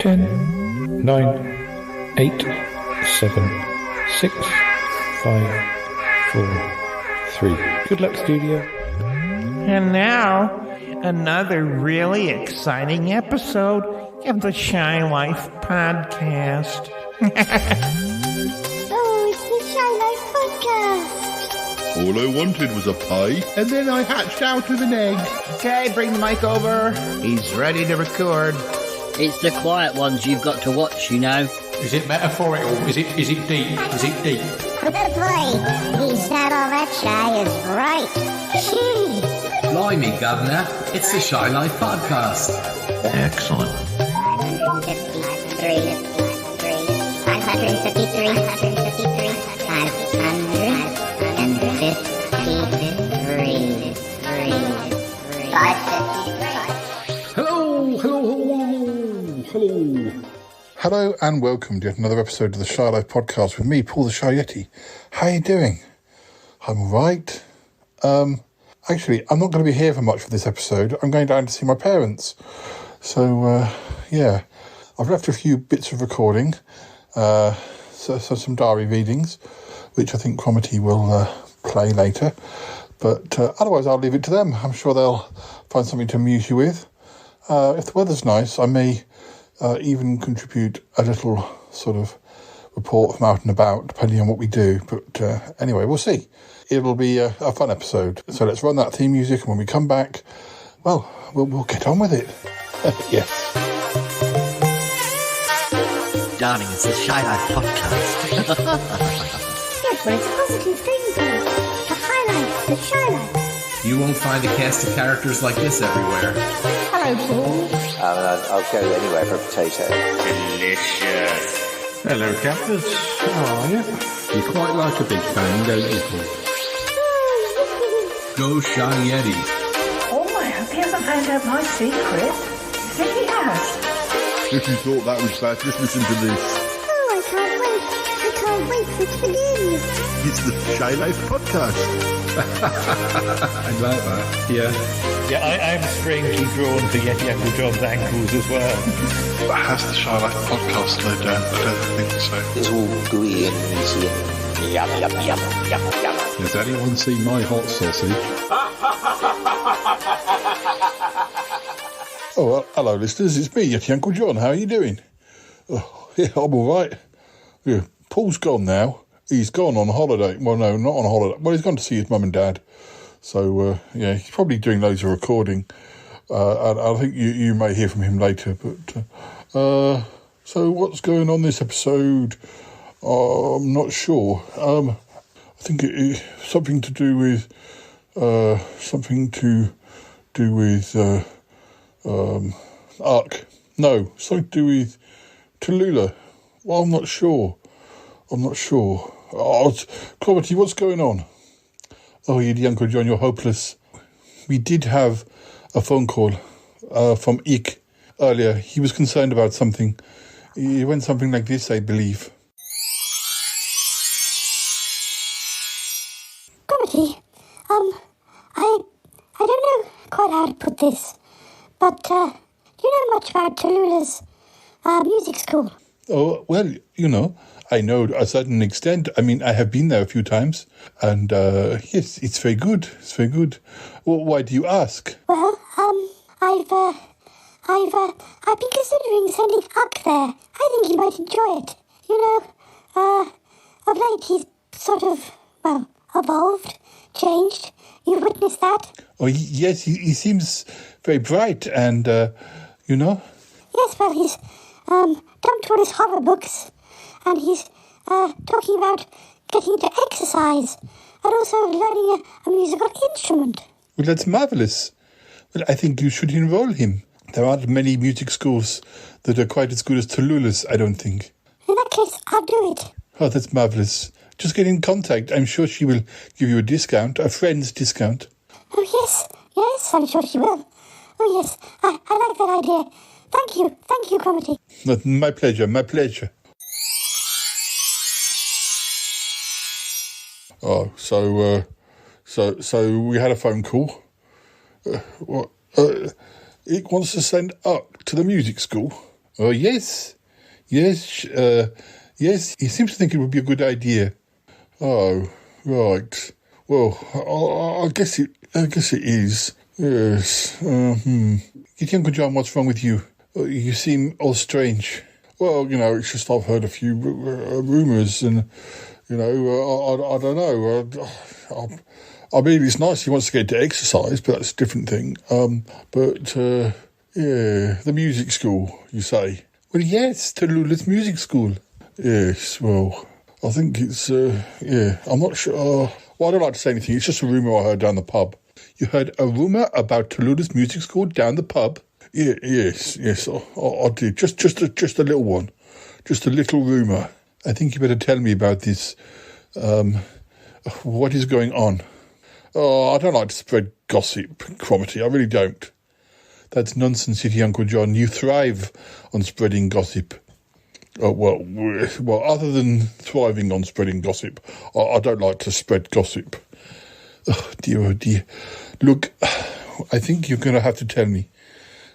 10, 9, 8, 7, 6, 5, 4, 3. Good luck, studio. And now, another really exciting episode of the Shy Life Podcast. Oh, it's the Shy Life Podcast. All I wanted was a pie, and then I hatched out of an egg. Okay, bring the mic over. He's ready to record. It's the quiet ones you've got to watch, you know. Is it metaphorical? Is it deep? Is it deep? Good boy. He's not all that shy is right. Gee. Blimey, Governor. It's the Shy Life Podcast. Excellent. 553, 553, 553. Hello and welcome to yet another episode of the Shy Life Podcast with me, Paul the Shy Yeti. How are you doing? I'm all right. Actually, I'm not going to be here for much for this episode. I'm going down to see my parents. So, yeah. I've left a few bits of recording, so some diary readings, which I think Cromitty will play later. But otherwise, I'll leave it to them. I'm sure they'll find something to amuse you with. If the weather's nice, I may even contribute a little sort of report from out and about, depending on what we do. But anyway, we'll see. It'll be a fun episode. So let's run that theme music, and when we come back, well, we'll get on with it. Yes. Darling, it's the Shy Life Podcast. Yes, but it's a positive thing, Paul. The highlights, the Shy Life. You won't find a cast of characters like this everywhere. Hello, Paul. I'll go anywhere for a potato. Delicious. Hello, Cappers. How are you? You quite like a big bang, don't you, Paul? Go Shy Yeti. Oh, I hope he hasn't found out my secret. You think he has? If you thought that was bad, just listen to this. Oh, I can't wait. I can't wait for it to begin. It's the Shy Life Podcast. I like that. Yeah. Yeah, I'm strangely drawn to Yeti Uncle John's ankles as well. But has the Shy Life Podcast slowed down? I don't think so. It's all gooey and easy and yum. Has anyone seen my hot sausage? Oh, well, hello, listeners. It's me, Yeti Uncle John. How are you doing? Oh, yeah, I'm all right. Yeah, Paul's gone now. He's gone on holiday. Well, no, not on holiday. Well, he's gone to see his mum and dad. So, yeah, he's probably doing loads of recording. And I think you may hear from him later. But so what's going on this episode? I'm not sure. I think it's something to do with Ark. No, something to do with Tallulah. Well, I'm not sure. Oh, Cromitty, what's going on? Oh, you Uncle John, you're hopeless. We did have a phone call from Ick earlier. He was concerned about something. It went something like this, I believe. Cromitty, I don't know quite how to put this, but do you know much about Tallulah's music school? Oh, well, I know to a certain extent. I mean, I have been there a few times, and yes, it's very good. Well, why do you ask? Well, I've been considering sending Uck there. I think he might enjoy it. Of late he's sort of, evolved, changed. You've witnessed that? Oh, yes, he seems very bright, and, Yes, well, he's dumped all his horror books, and he's talking about getting into exercise, and also learning a musical instrument. Well, that's marvellous. Well, I think you should enroll him. There aren't many music schools that are quite as good as Tallulah's, I don't think. In that case, I'll do it. Oh, that's marvellous. Just get in contact. I'm sure she will give you a discount, a friend's discount. Oh, yes, I'm sure she will. Oh, yes, I like that idea. Thank you, Cromitty. My pleasure. Oh, so we had a phone call. It wants to send Uck to the music school. Oh, yes. Yes, yes, he seems to think it would be a good idea. Oh, right. Well, I guess it is. Yes. Get Uncle John, what's wrong with you? You seem all strange. Well, it's just I've heard a few rumours and, I don't know. I mean, it's nice he wants to get to exercise, but that's a different thing. The music school, you say? Well, yes, Tallulah's music school. Yes, well, I think it's, I'm not sure. Well, I don't like to say anything. It's just a rumour I heard down the pub. You heard a rumour about Tallulah's music school down the pub? Yeah, yes, I did. Just a little one. Just a little rumour. I think you better tell me about this. What is going on? Oh, I don't like to spread gossip, Cromitty. I really don't. That's nonsense, City Uncle John. You thrive on spreading gossip. Well, other than thriving on spreading gossip, I don't like to spread gossip. Oh, dear. Look, I think you're going to have to tell me.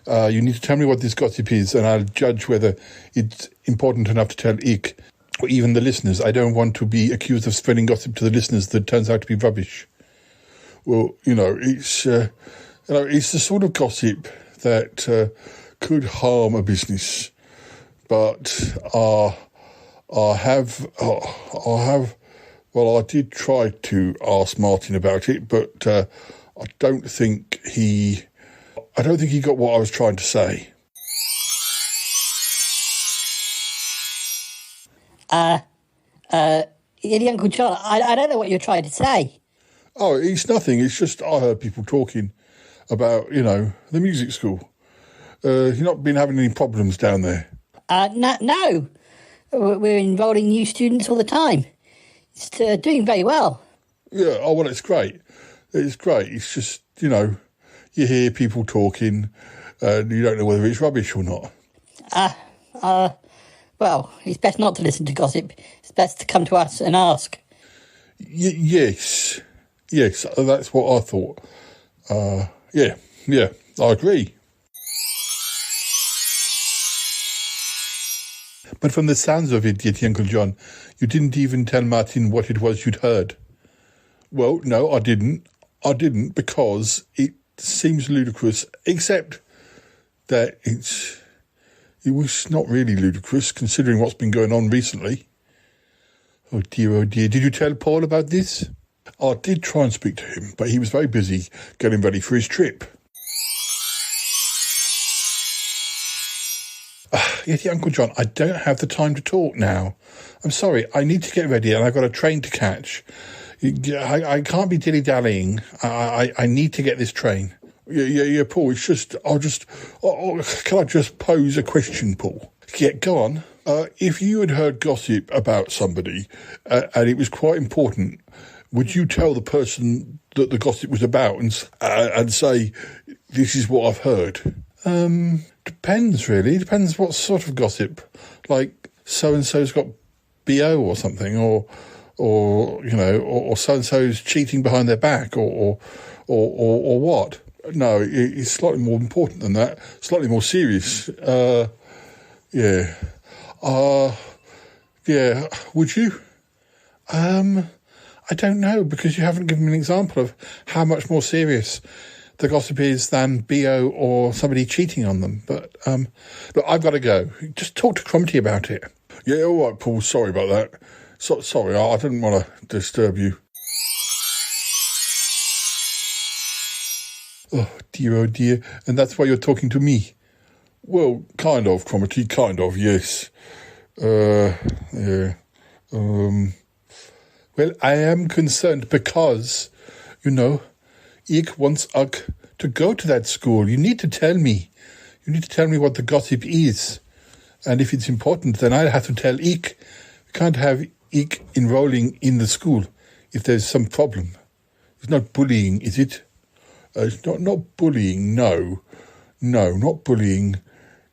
You need to tell me what this gossip is, and I'll judge whether it's important enough to tell Ick, or even the listeners. I don't want to be accused of spreading gossip to the listeners that turns out to be rubbish. Well, it's the sort of gossip that could harm a business. But I did try to ask Martin about it, but I don't think he got what I was trying to say. Uncle John, I don't know what you're trying to say. Oh, it's nothing. It's just I heard people talking about, the music school. You've not been having any problems down there? No. We're enrolling new students all the time. It's doing very well. Yeah, well, it's great. It's great. It's just, you hear people talking and you don't know whether it's rubbish or not. Well, it's best not to listen to gossip. It's best to come to us and ask. Yes, that's what I thought. Yeah, I agree. But from the sounds of it, yet, Uncle John, you didn't even tell Martin what it was you'd heard. Well, no, I didn't. Because it seems ludicrous, except that it was not really ludicrous, considering what's been going on recently. Oh dear. Did you tell Paul about this? I did try and speak to him, but he was very busy getting ready for his trip. Yeti, Uncle John, I don't have the time to talk now. I'm sorry, I need to get ready and I've got a train to catch. I can't be dilly-dallying. I need to get this train. Yeah, Paul, it's just, can I just pose a question, Paul? Yeah, go on. If you had heard gossip about somebody and it was quite important, would you tell the person that the gossip was about and say, this is what I've heard? Depends, really. Depends what sort of gossip. Like, so-and-so's got BO or something, or so-and-so's cheating behind their back, or what? No, it's slightly more important than that. Slightly more serious. Yeah. Would you? I don't know, because you haven't given me an example of how much more serious the gossip is than BO or somebody cheating on them. But, look, I've got to go. Just talk to Cromitty about it. Yeah, all right, Paul. Sorry about that. Sorry, I didn't want to disturb you. Oh, dear. And that's why you're talking to me? Well, kind of, Cromitty, kind of, yes. Yeah. Well, I am concerned because, Ick wants Uck to go to that school. You need to tell me. You need to tell me what the gossip is. And if it's important, then I'll have to tell Ick. We can't have Ick enrolling in the school if there's some problem. It's not bullying, is it? It's not bullying, no. No, not bullying.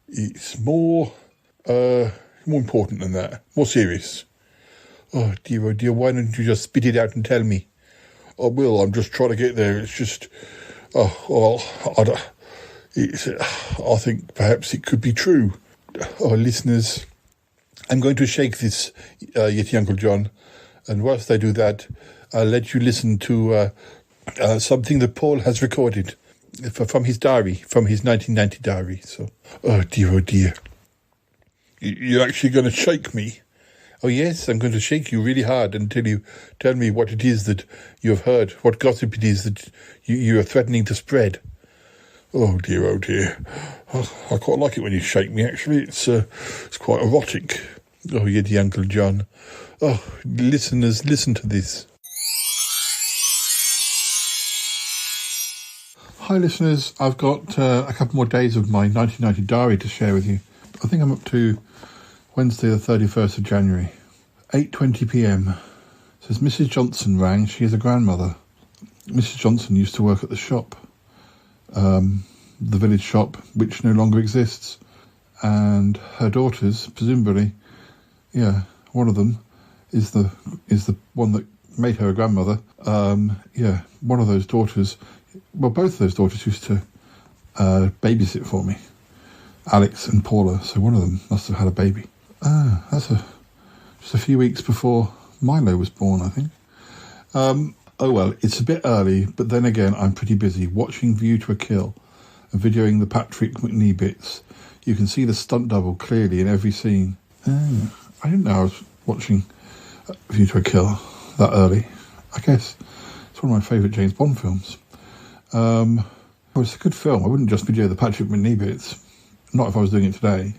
It's more important than that. More serious. Oh, dear, why don't you just spit it out and tell me? I will, I'm just trying to get there. It's just, I think perhaps it could be true. listeners, I'm going to shake this Yeti Uncle John, and whilst I do that, I'll let you listen to something that Paul has recorded from his diary, from his 1990 diary. So, oh dear. You're actually going to shake me? Oh yes, I'm going to shake you really hard until you tell me what it is that you have heard, what gossip it is that you are threatening to spread. Oh dear. Oh, I quite like it when you shake me, actually. It's quite erotic. Oh, Yeti Uncle John. Oh, listeners, listen to this. Hi listeners, I've got a couple more days of my 1990 diary to share with you. I think I'm up to Wednesday the 31st of January, 8:20 p.m. Says Mrs. Johnson rang. She is a grandmother. Mrs. Johnson used to work at the shop, the village shop, which no longer exists. And her daughters, presumably, one of them is the one that made her a grandmother. One of those daughters, well, both of those daughters used to babysit for me, Alex and Paula. So one of them must have had a baby. That's just a few weeks before Milo was born, I think. Oh well, it's a bit early, but then again, I'm pretty busy watching View to a Kill and videoing the Patrick Macnee bits. You can see the stunt double clearly in every scene. I didn't know I was watching View to a Kill that early. I guess it's one of my favourite James Bond films. It's a good film. I wouldn't just video the Patrick Macnee bits. Not if I was doing it today.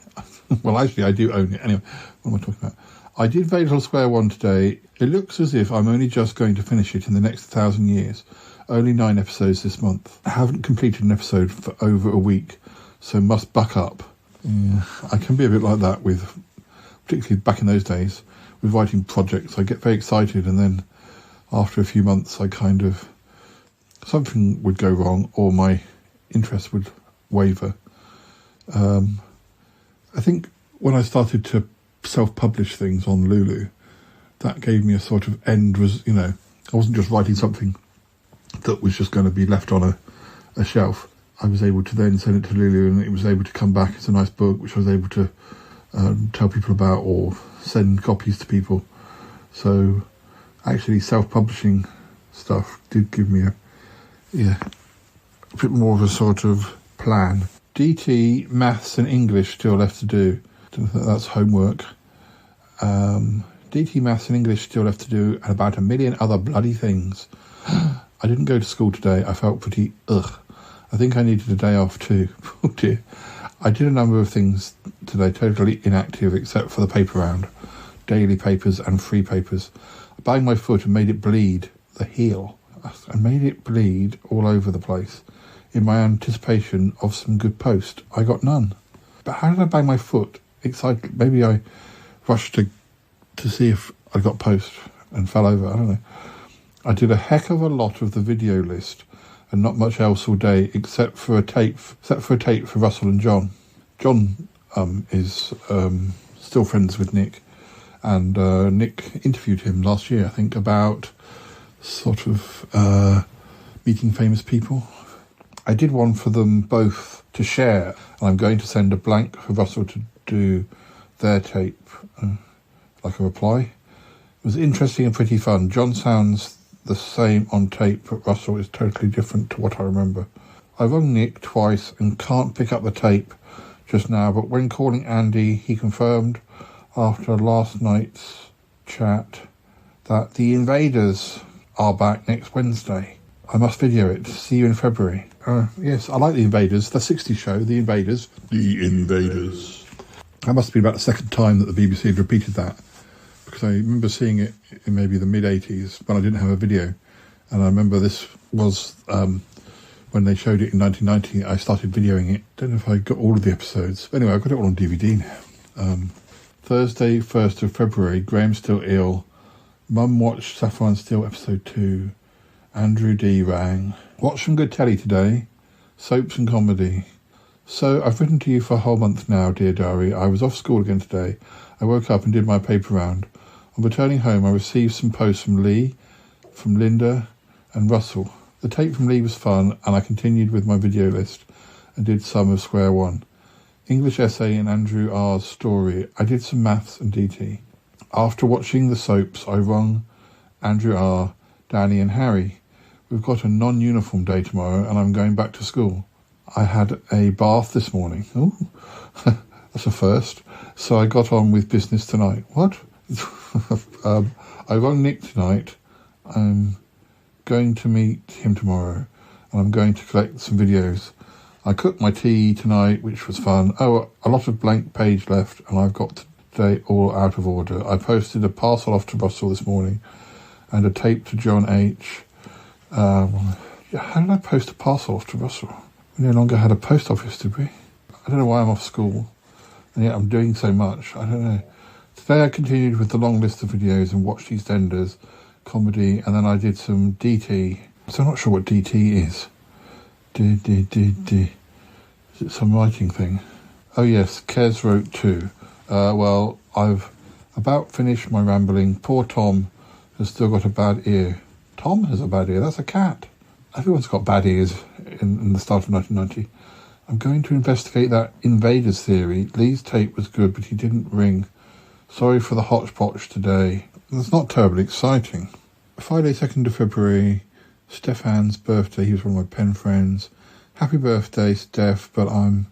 Well, actually, I do own it. Anyway, what am I talking about? I did Fatal Square 1 today. It looks as if I'm only just going to finish it in the next 1,000 years. Only 9 episodes this month. I haven't completed an episode for over a week, so must buck up. Yeah, I can be a bit like that with, particularly back in those days, with writing projects. I get very excited, and then after a few months, I kind of, something would go wrong, or my interest would waver. I think when I started to self-publish things on Lulu, that gave me a sort of end, I wasn't just writing something that was just going to be left on a shelf. I was able to then send it to Lulu, and it was able to come back as a nice book, which I was able to tell people about or send copies to people. So actually self-publishing stuff did give me a bit more of a sort of plan. DT, maths and English still left to do. Don't think that's homework. DT, maths and English still left to do, and about a million other bloody things. I didn't go to school today. I felt pretty I think I needed a day off too. Oh dear. I did a number of things today, totally inactive except for the paper round. Daily papers and free papers. I banged my foot and made it bleed, the heel. I made it bleed all over the place. In my anticipation of some good post, I got none. But how did I bang my foot? Excited. Maybe I rushed to see if I got post and fell over. I don't know. I did a heck of a lot of the video list and not much else all day except for a tape for Russell and John. John is still friends with Nick, and Nick interviewed him last year, I think, about sort of meeting famous people. I did one for them both to share, and I'm going to send a blank for Russell to do their tape, like a reply. It was interesting and pretty fun. John sounds the same on tape, but Russell is totally different to what I remember. I rung Nick twice and can't pick up the tape just now, but when calling Andy, he confirmed after last night's chat that the Invaders are back next Wednesday. I must video it. See you in February. Yes, I like The Invaders. The 60s show, The Invaders. The Invaders. That must have been about the second time that the BBC had repeated that, because I remember seeing it in maybe the mid-80s when I didn't have a video. And I remember this was when they showed it in 1990. I started videoing it. Don't know if I got all of the episodes. Anyway, I've got it all on DVD now. Thursday, 1st of February, Graham's still ill. Mum watched Sapphire and Steel episode 2. Andrew D rang. Watch some good telly today. Soaps and comedy. So, I've written to you for a whole month now, dear diary. I was off school again today. I woke up and did my paper round. On returning home, I received some posts from Lee, from Linda, and Russell. The tape from Lee was fun, and I continued with my video list and did some of Square One. English essay in Andrew R's story. I did some maths and DT. After watching the soaps, I rung Andrew R, Danny and Harry. We've got a non-uniform day tomorrow and I'm going back to school. I had a bath this morning. Ooh, that's a first. So I got on with business tonight. What? I rung Nick tonight. I'm going to meet him tomorrow and I'm going to collect some videos. I cooked my tea tonight, which was fun. Oh, a lot of blank page left and I've got today all out of order. I posted a parcel off to Russell this morning and a tape to John H. How did I post a parcel off to Russell? We no longer had a post office, did we? I don't know why I'm off school and yet I'm doing so much. I don't know. Today I continued with the long list of videos and watched EastEnders, comedy, and then I did some DT. So I'm not sure what DT is. Is it some writing thing? Oh yes, Kez wrote too. Well, I've about finished my rambling. Poor Tom has still got a bad ear. Tom has a bad ear? That's a cat. Everyone's got bad ears in the start of 1990. I'm going to investigate that invaders theory. Lee's tape was good, but he didn't ring. Sorry for the hodgepodge today. It's not terribly exciting. Friday, 2nd of February, Stefan's birthday. He was one of my pen friends. Happy birthday, Steph, but I'm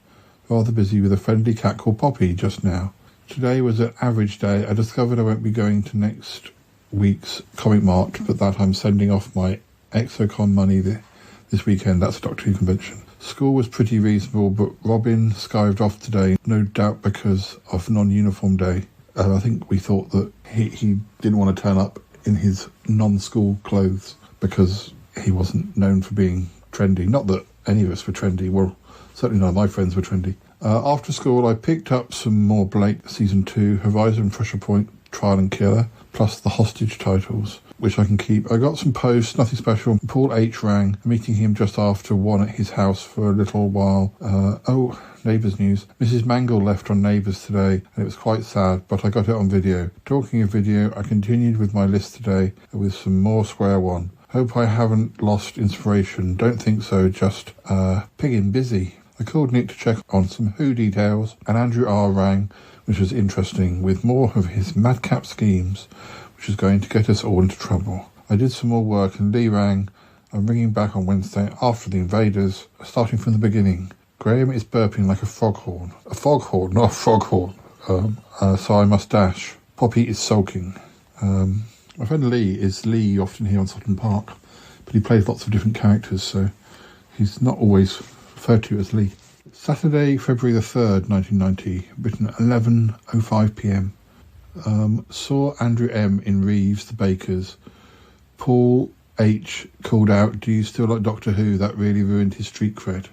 rather busy with a friendly cat called Poppy just now. Today was an average day. I discovered I won't be going to next week's Comic Mart, but that I'm sending off my Exocon money this weekend. That's a Doctor Who convention. School was pretty reasonable, but Robin skived off today, no doubt because of non-uniform day. I think we thought that he didn't want to turn up in his non-school clothes because he wasn't known for being trendy. Not that any of us were trendy. Well, certainly none of my friends were trendy. After school, I picked up some more Blake Season 2, Horizon, Pressure Point, Trial and Killer, plus the hostage titles, which I can keep. I got some posts, nothing special. Paul H rang, meeting him just after 1 at his house for a little while. Neighbours news. Mrs. Mangle left on Neighbours today, and it was quite sad, but I got it on video. Talking of video, I continued with my list today with some more Square One. Hope I haven't lost inspiration. Don't think so, just pigging busy. I called Nick to check on some Who details, and Andrew R rang, which was interesting, with more of his madcap schemes, which is going to get us all into trouble. I did some more work, and Lee rang. I'm ringing back on Wednesday after the invaders, starting from the beginning. Graham is burping like a foghorn. A foghorn, not a froghorn. So I must dash. Poppy is sulking. My friend Lee is Lee, you often hear on Sutton Park, but he plays lots of different characters, so he's not always referred to as Lee. Saturday, February the 3rd, 1990, written at 11:05 p.m. Saw Andrew M. in Reeves, the Bakers. Paul H. called out, "Do you still like Doctor Who? That really ruined his street cred."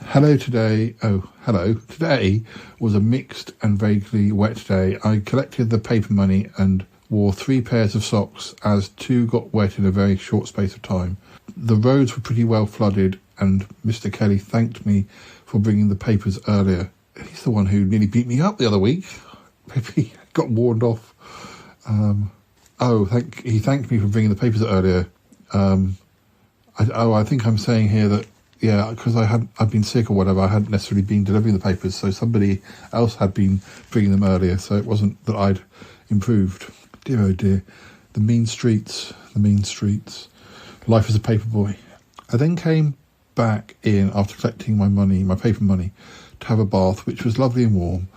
Hello today. Oh, hello. Today was a mixed and vaguely wet day. I collected the paper money and wore 3 pairs of socks as 2 got wet in a very short space of time. The roads were pretty well flooded and Mr. Kelly thanked me for bringing the papers earlier. He's the one who nearly beat me up the other week. Maybe got warned off. He thanked me for bringing the papers earlier. I think I'm saying here that, yeah, because I'd been sick or whatever, I hadn't necessarily been delivering the papers, so somebody else had been bringing them earlier, so it wasn't that I'd improved. Dear oh dear, the mean streets. Life as a paperboy. I then came back in after collecting my paper money, to have a bath, which was lovely and warm.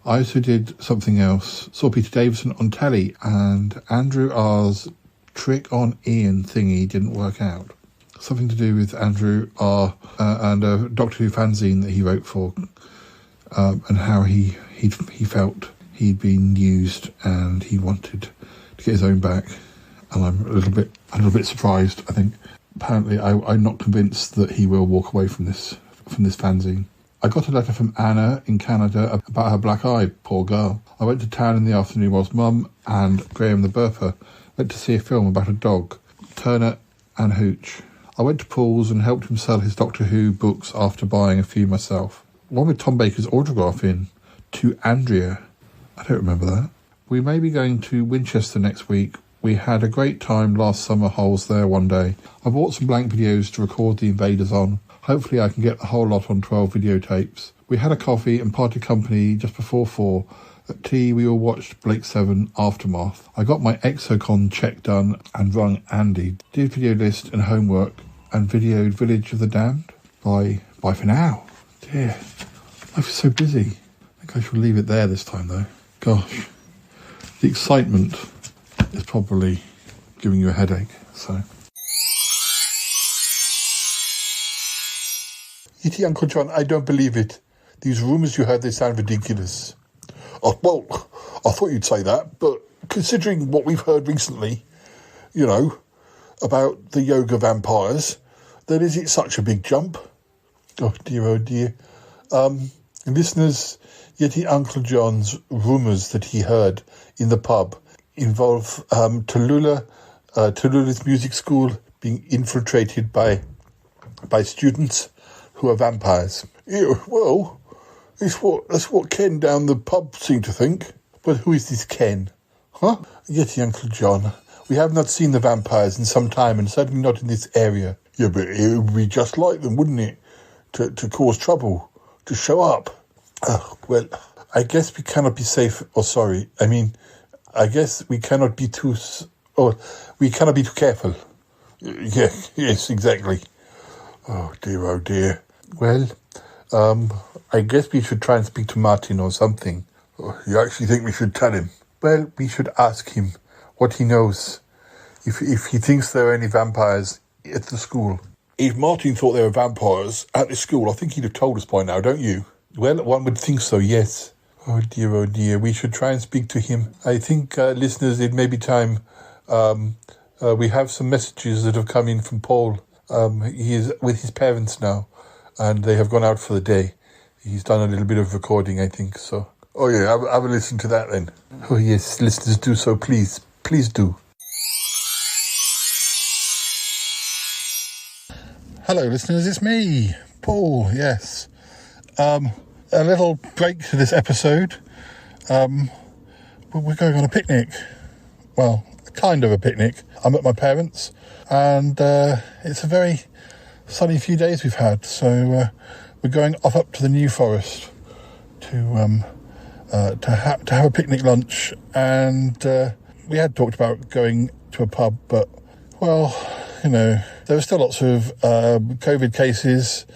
I also did something else, saw Peter Davison on telly, and Andrew R's trick on Ian thingy didn't work out. Something to do with Andrew R and a Doctor Who fanzine that he wrote for, and how he felt he'd been used and he wanted to get his own back. And I'm a little bit surprised. I think apparently I'm not convinced that he will walk away from this fanzine. I got a letter from Anna in Canada about her black eye. Poor girl. I went to town in the afternoon whilst Mum and Graham the Burper went to see a film about a dog, Turner and Hooch. I went to Paul's and helped him sell his Doctor Who books after buying a few myself. One with Tom Baker's autograph in, To Andrea. I don't remember that. We may be going to Winchester next week. We had a great time last summer holes there one day. I bought some blank videos to record the invaders on. Hopefully I can get the whole lot on 12 videotapes. We had a coffee and parted company just before 4. At tea, we all watched Blake 7 Aftermath. I got my Exocon check done and rung Andy. Did video list and homework and videoed Village of the Damned. Bye for now. Dear, life is so busy. I think I shall leave it there this time though. Gosh, the excitement is probably giving you a headache, so... Yeti, Uncle John, I don't believe it. These rumours you heard, they sound ridiculous. Oh, well, I thought you'd say that, but considering what we've heard recently, you know, about the yoga vampires, then is it such a big jump? Oh dear. Listeners, Yeti Uncle John's rumours that he heard in the pub involve Tallulah's music school being infiltrated by students who are vampires. Yeah, well, that's what Ken down the pub seemed to think. But who is this Ken? Huh? Yeti Uncle John, we have not seen the vampires in some time, and certainly not in this area. Yeah, but it would be just like them, wouldn't it? To cause trouble, to show up. Well, I guess we cannot be safe, I guess we cannot be too careful. Yeah, yes, exactly. Oh dear. Well, I guess we should try and speak to Martin or something. Oh, you actually think we should tell him? Well, we should ask him what he knows. If he thinks there are any vampires at the school. If Martin thought there were vampires at the school, I think he'd have told us by now, don't you? Well, one would think so, yes. Oh dear. We should try and speak to him. I think, listeners, it may be time. We have some messages that have come in from Paul. He is with his parents now, and they have gone out for the day. He's done a little bit of recording, I think, so... Oh yeah, have a listen to that then. Oh yes, listeners, do so, please. Please do. Hello, listeners, it's me, Paul, yes. A little break to this episode. We're going on a picnic. Well, kind of a picnic. I'm at my parents', and it's a very sunny few days we've had, so we're going off up to the New Forest to have a picnic lunch, and we had talked about going to a pub, but, well, you know, there were still lots of COVID cases,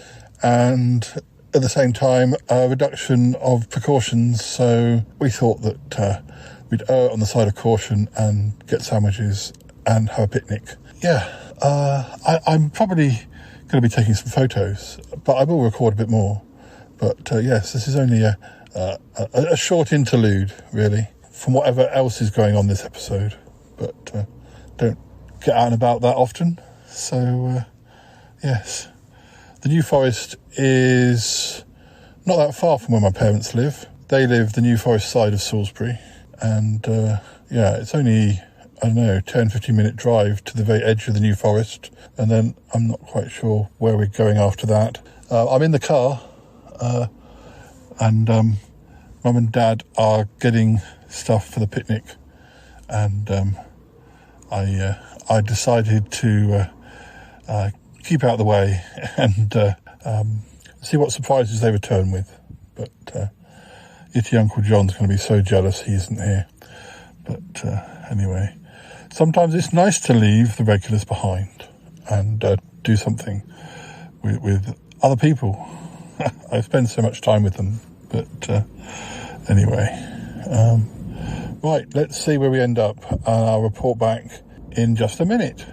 and at the same time, a reduction of precautions, so we thought that we'd err on the side of caution and get sandwiches and have a picnic. Yeah, I'm probably going to be taking some photos, but I will record a bit more. But yes, this is only a short interlude, really, from whatever else is going on this episode. But don't get out and about that often. So, yes. The New Forest is not that far from where my parents live. They live the New Forest side of Salisbury. And, yeah, it's only, 10-15 minute drive to the very edge of the New Forest. And then I'm not quite sure where we're going after that. I'm in the car, and Mum and Dad are getting stuff for the picnic. And I decided to keep out of the way and see what surprises they return with. But Yeti Uncle John's going to be so jealous he isn't here. But anyway, sometimes it's nice to leave the regulars behind and do something with other people. I spend so much time with them. But anyway, right, let's see where we end up, and I'll report back in just a minute.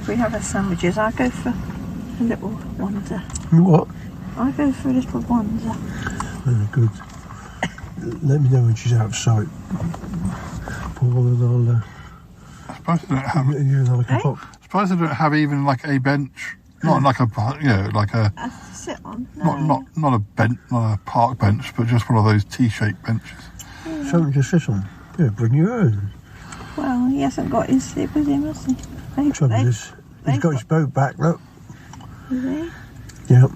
If we have our sandwiches, I go for a little Wonder. What? I go for a little Wonder. Very good. Let me know when she's out of sight. Paul, and I'll... I suppose I don't have... You and I can pop. I suppose I don't have even like a bench. Not like a, like a... To sit on? No. Not a bench, not a park bench, but just one of those T-shaped benches. Something to sit on. Yeah, bring your own. Well, he hasn't got his slip with him, has he? Trouble is, he's got his boat back, look. Is he? Yeah.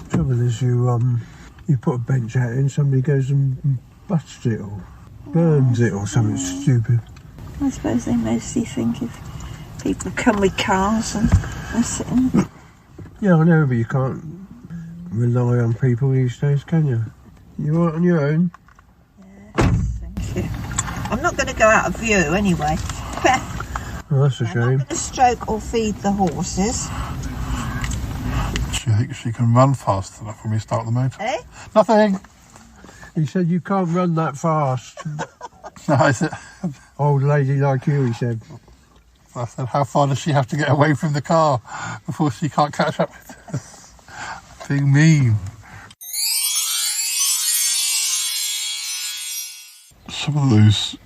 Trouble is, you put a bench out and somebody goes and busts it or burns it or something stupid. I suppose they mostly think if people come with cars and they're sitting. Yeah, I know, but you can't rely on people these days, can you? You're out on your own. Yes, thank you. I'm not going to go out of view anyway. Oh, that's a shame. I'm not going to stroke or feed the horses. Do you think she can run fast enough when we start the motor? Eh? Nothing. He said you can't run that fast. No, I said... Old lady like you, he said. I said, how far does she have to get away from the car before she can't catch up with us? Being mean. Some of those...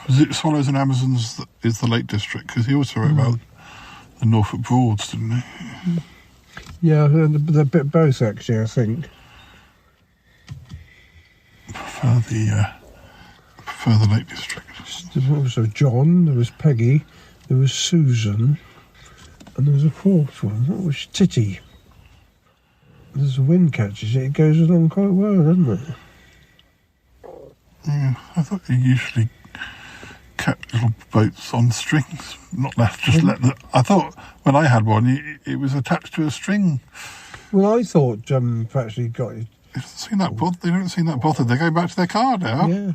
Was it Swallows and Amazons that is the Lake District? Because he also wrote about the Norfolk Broads, didn't he? Yeah, they're a bit both, actually, I think. I prefer the Lake District. There was also John, there was Peggy, there was Susan, and there was a fourth one. That was Titty. As the wind catches it, it goes along quite well, doesn't it? Yeah, I thought you usually kept little boats on strings, not left. Just let the. I thought when I had one, it was attached to a string. Well, I thought perhaps he got it. They don't seem that bothered. They're going back to their car now. Yeah.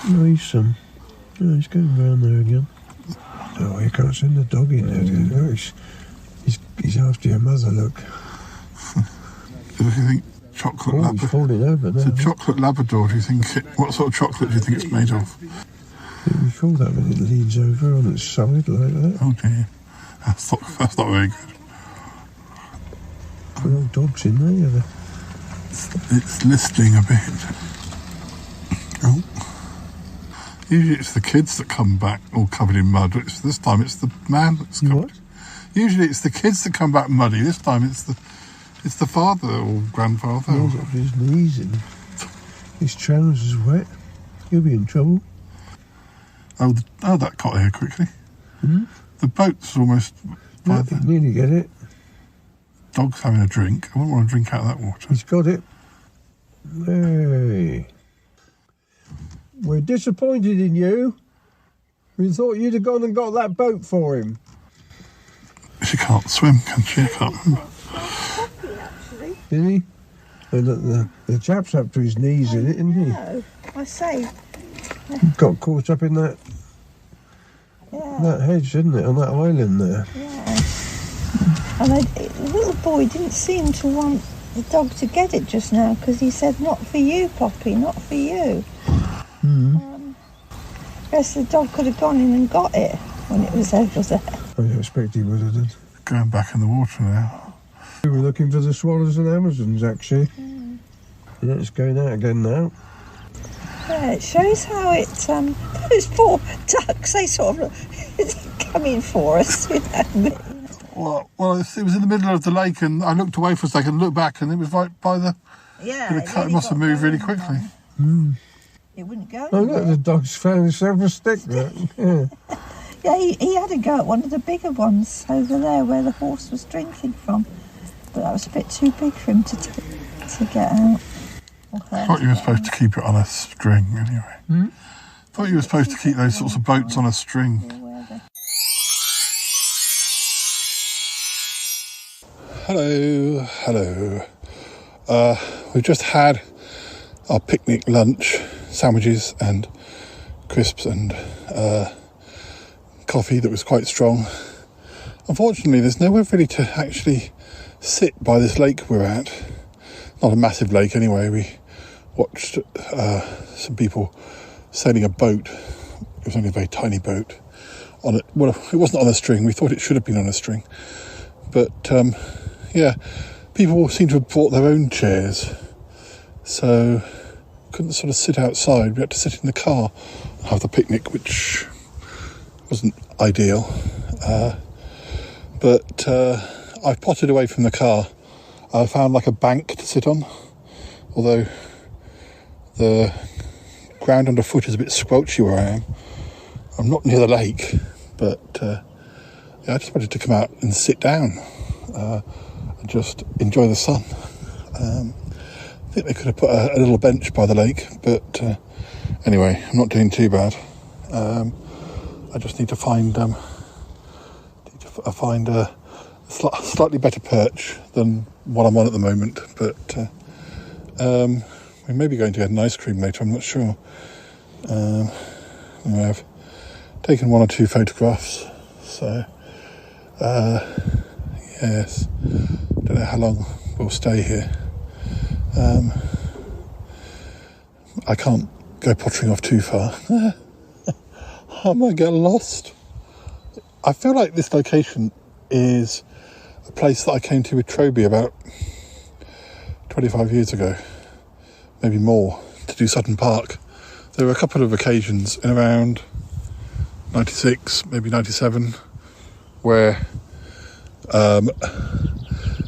Nice. He's going round there again. Oh, you can't send the dog in there. No, he's after your mother. Look. Do you think chocolate Labrador? He's falling over now. It's a chocolate Labrador. Do you think? What sort of chocolate do you think it's made of? We call that when it leans over on its side like that. Oh dear, that's not very good. There are dogs in there. It's listing a bit. Oh. Usually it's the kids that come back all covered in mud. This time it's the man that's covered. Usually it's the kids that come back muddy. This time it's the father or grandfather. He's got his knees in. His trousers wet. He'll be in trouble. Oh, that got here quickly. The boat's almost by the... Nearly get it. Dog's having a drink. I wouldn't want to drink out of that water. He's got it. Hey. We're disappointed in you. We thought you'd have gone and got that boat for him. She can't swim, can she? I can't remember. Did he? The chap's up to his knees in it, isn't he? No, I say. Got caught up in that hedge, didn't it, on that island there? Yeah. And the little boy didn't seem to want the dog to get it just now because he said, "Not for you, Poppy, not for you." Guess the dog could have gone in and got it when it was over there. I expect he would have done. Going back in the water now. We were looking for the Swallows and Amazons, actually. Yeah, it's going out again now. Yeah, it shows how it, those poor ducks, they sort of come in for us, you know. Well, it was in the middle of the lake and I looked away for a second, looked back and it was right by the... Yeah. It must have moved really quickly. It wouldn't go Oh, anywhere. look, the dog's found himself a stick there. Yeah. Yeah, he had a go at one of the bigger ones over there where the horse was drinking from. But that was a bit too big for him to get out. I thought you were supposed to keep it on a string anyway. I thought you were supposed to keep those sorts of boats on a string. Hello. We've just had our picnic lunch, sandwiches and crisps and coffee that was quite strong. Unfortunately, there's nowhere really to actually sit by this lake we're at. Not a massive lake anyway. We watched some people sailing a boat. It was only a very tiny boat. It wasn't on a string. We thought it should have been on a string. But, people seem to have brought their own chairs. So, couldn't sort of sit outside. We had to sit in the car and have the picnic, which wasn't ideal. But I potted away from the car. I found like a bank to sit on, although the ground underfoot is a bit squelchy where I am. I'm not near the lake, but I just wanted to come out and sit down and just enjoy the sun. I think they could have put a little bench by the lake, but anyway, I'm not doing too bad. I just need to find a slightly better perch than what I'm on at the moment. But we may be going to get an ice cream later. I'm not sure. Anyway, I've taken 1 or 2 photographs. So yes, don't know how long we'll stay here. I can't go pottering off too far. I might get lost. I feel like this location is a place that I came to with Troby about 25 years ago, maybe more, to do Sutton Park. There were a couple of occasions in around 96, maybe 97, where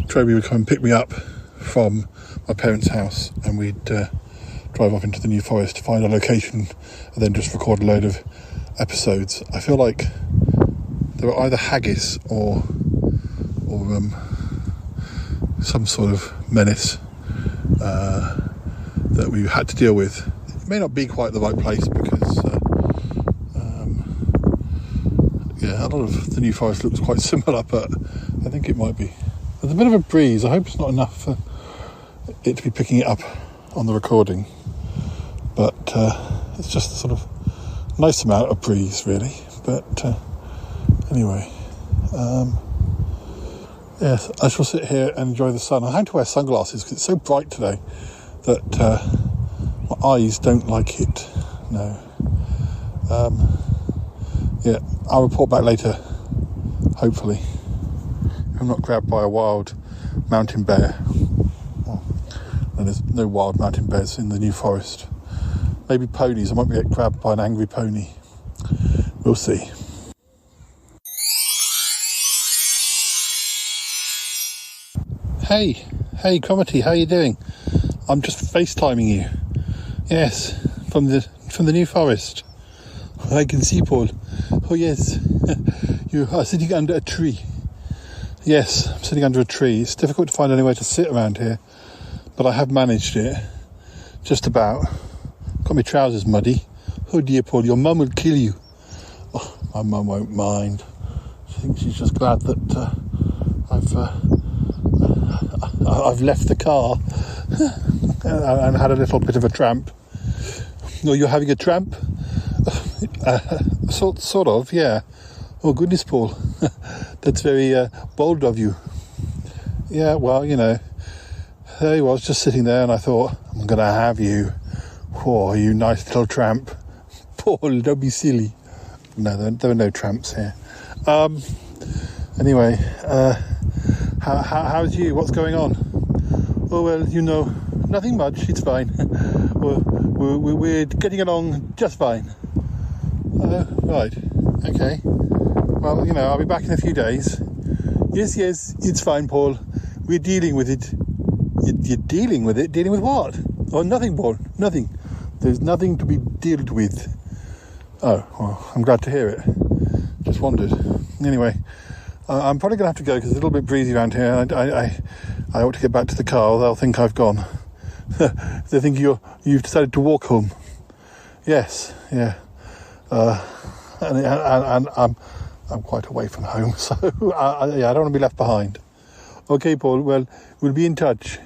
Troby would come and pick me up from my parents' house, and we'd drive off into the New Forest to find a location and then just record a load of episodes. I feel like there were either haggis or some sort of menace that we had to deal with. It may not be quite the right place because a lot of the New Forest looks quite similar, but I think it might be. There's a bit of a breeze. I hope it's not enough for it to be picking it up on the recording, but it's just a sort of nice amount of breeze, really. But anyway, yes, I shall sit here and enjoy the sun. I had to wear sunglasses because it's so bright today that my eyes don't like it. No. Yeah, I'll report back later, hopefully. I'm not grabbed by a wild mountain bear. Well, there's no wild mountain bears in the New Forest. Maybe ponies. I might get grabbed by an angry pony. We'll see. Hey, Cromitty, how you doing? I'm just FaceTiming you. Yes, from the New Forest. I can see, Paul. Oh yes, you are sitting under a tree. Yes, I'm sitting under a tree. It's difficult to find anywhere to sit around here, but I have managed it. Just about. Got my trousers muddy. Oh dear, Paul, your mum will kill you. Oh, my mum won't mind. I think she's just glad that I've left the car and had a little bit of a tramp. No, you're having a tramp? Sort of, yeah. Oh goodness, Paul, that's very bold of you. Yeah, well, you know, there he was, just sitting there, and I thought, I'm going to have you. Oh, you nice little tramp. Paul, don't be silly. No, there were no tramps here. Anyway, how's you? What's going on? Oh, well, you know, nothing much. It's fine. We're getting along just fine. Right. Okay. Well, you know, I'll be back in a few days. Yes, it's fine, Paul. We're dealing with it. You're dealing with it? Dealing with what? Oh, nothing, Paul. Nothing. There's nothing to be dealt with. Oh, well, I'm glad to hear it. Just wondered. Anyway, I'm probably going to have to go because it's a little bit breezy around here. I ought to get back to the car or they'll think I've gone. They think you've decided to walk home. Yes, yeah. And I'm quite away from home, so I don't want to be left behind. Okay, Paul, well, we'll be in touch.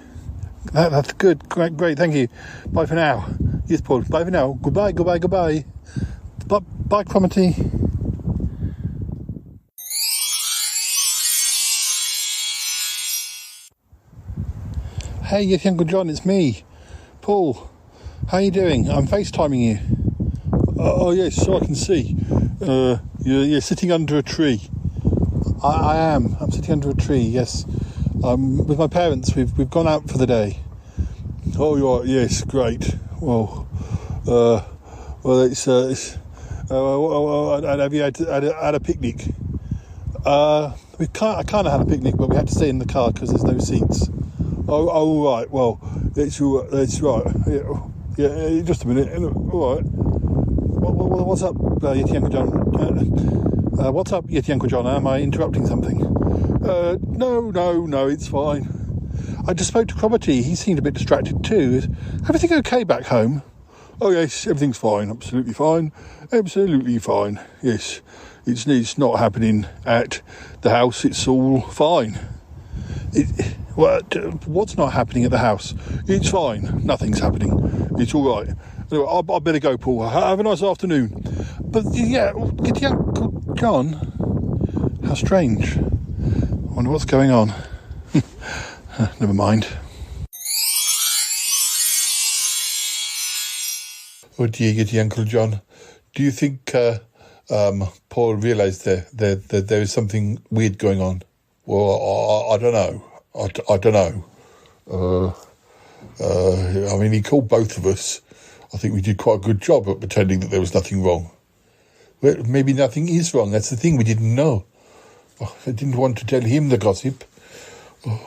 That's good. Great, thank you. Bye for now. Yes, Paul, bye for now. Goodbye. Bye, Cromitty. Hey, yes, Uncle John, it's me. Paul, how you doing? I'm FaceTiming you. Oh yes, so I can see. You're sitting under a tree. I am. I'm sitting under a tree. Yes. With my parents, we've gone out for the day. Oh, you are. Yes, great. Well, it's. Have you had a picnic? I kind of had a picnic, but we had to stay in the car because there's no seats. Oh, right. Well, that's right. Yeah. Just a minute. All right. What's up, Yeti Uncle John? What's up, Yeti Uncle John? Am I interrupting something? No, it's fine. I just spoke to Cromitty. He seemed a bit distracted too. Is everything okay back home? Oh, yes, everything's fine. Absolutely fine. Absolutely fine. Yes, it's not happening at the house. It's all fine. What's not happening at the house? It's fine. Nothing's happening. It's all right. Anyway, I better go, Paul. Have a nice afternoon. But, yeah, get your Uncle John. How strange. I wonder what's going on. Never mind. Oh dear, Giddy Uncle John. Do you think Paul realised that there is something weird going on? Well, I don't know. I don't know. I mean, he called both of us. I think we did quite a good job at pretending that there was nothing wrong. Well, maybe nothing is wrong. That's the thing. We didn't know. I didn't want to tell him the gossip.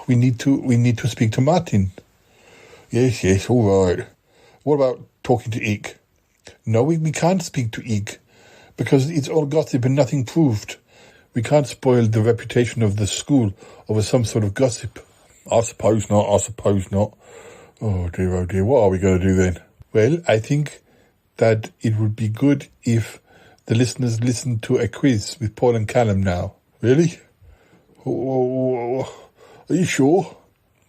We need to speak to Martin. Yes, all right. What about talking to Ike? No, we can't speak to Ike because it's all gossip and nothing proved. We can't spoil the reputation of the school over some sort of gossip. I suppose not. Oh dear, what are we going to do then? Well, I think that it would be good if the listeners listened to a quiz with Paul and Callum now. Really? Are you sure?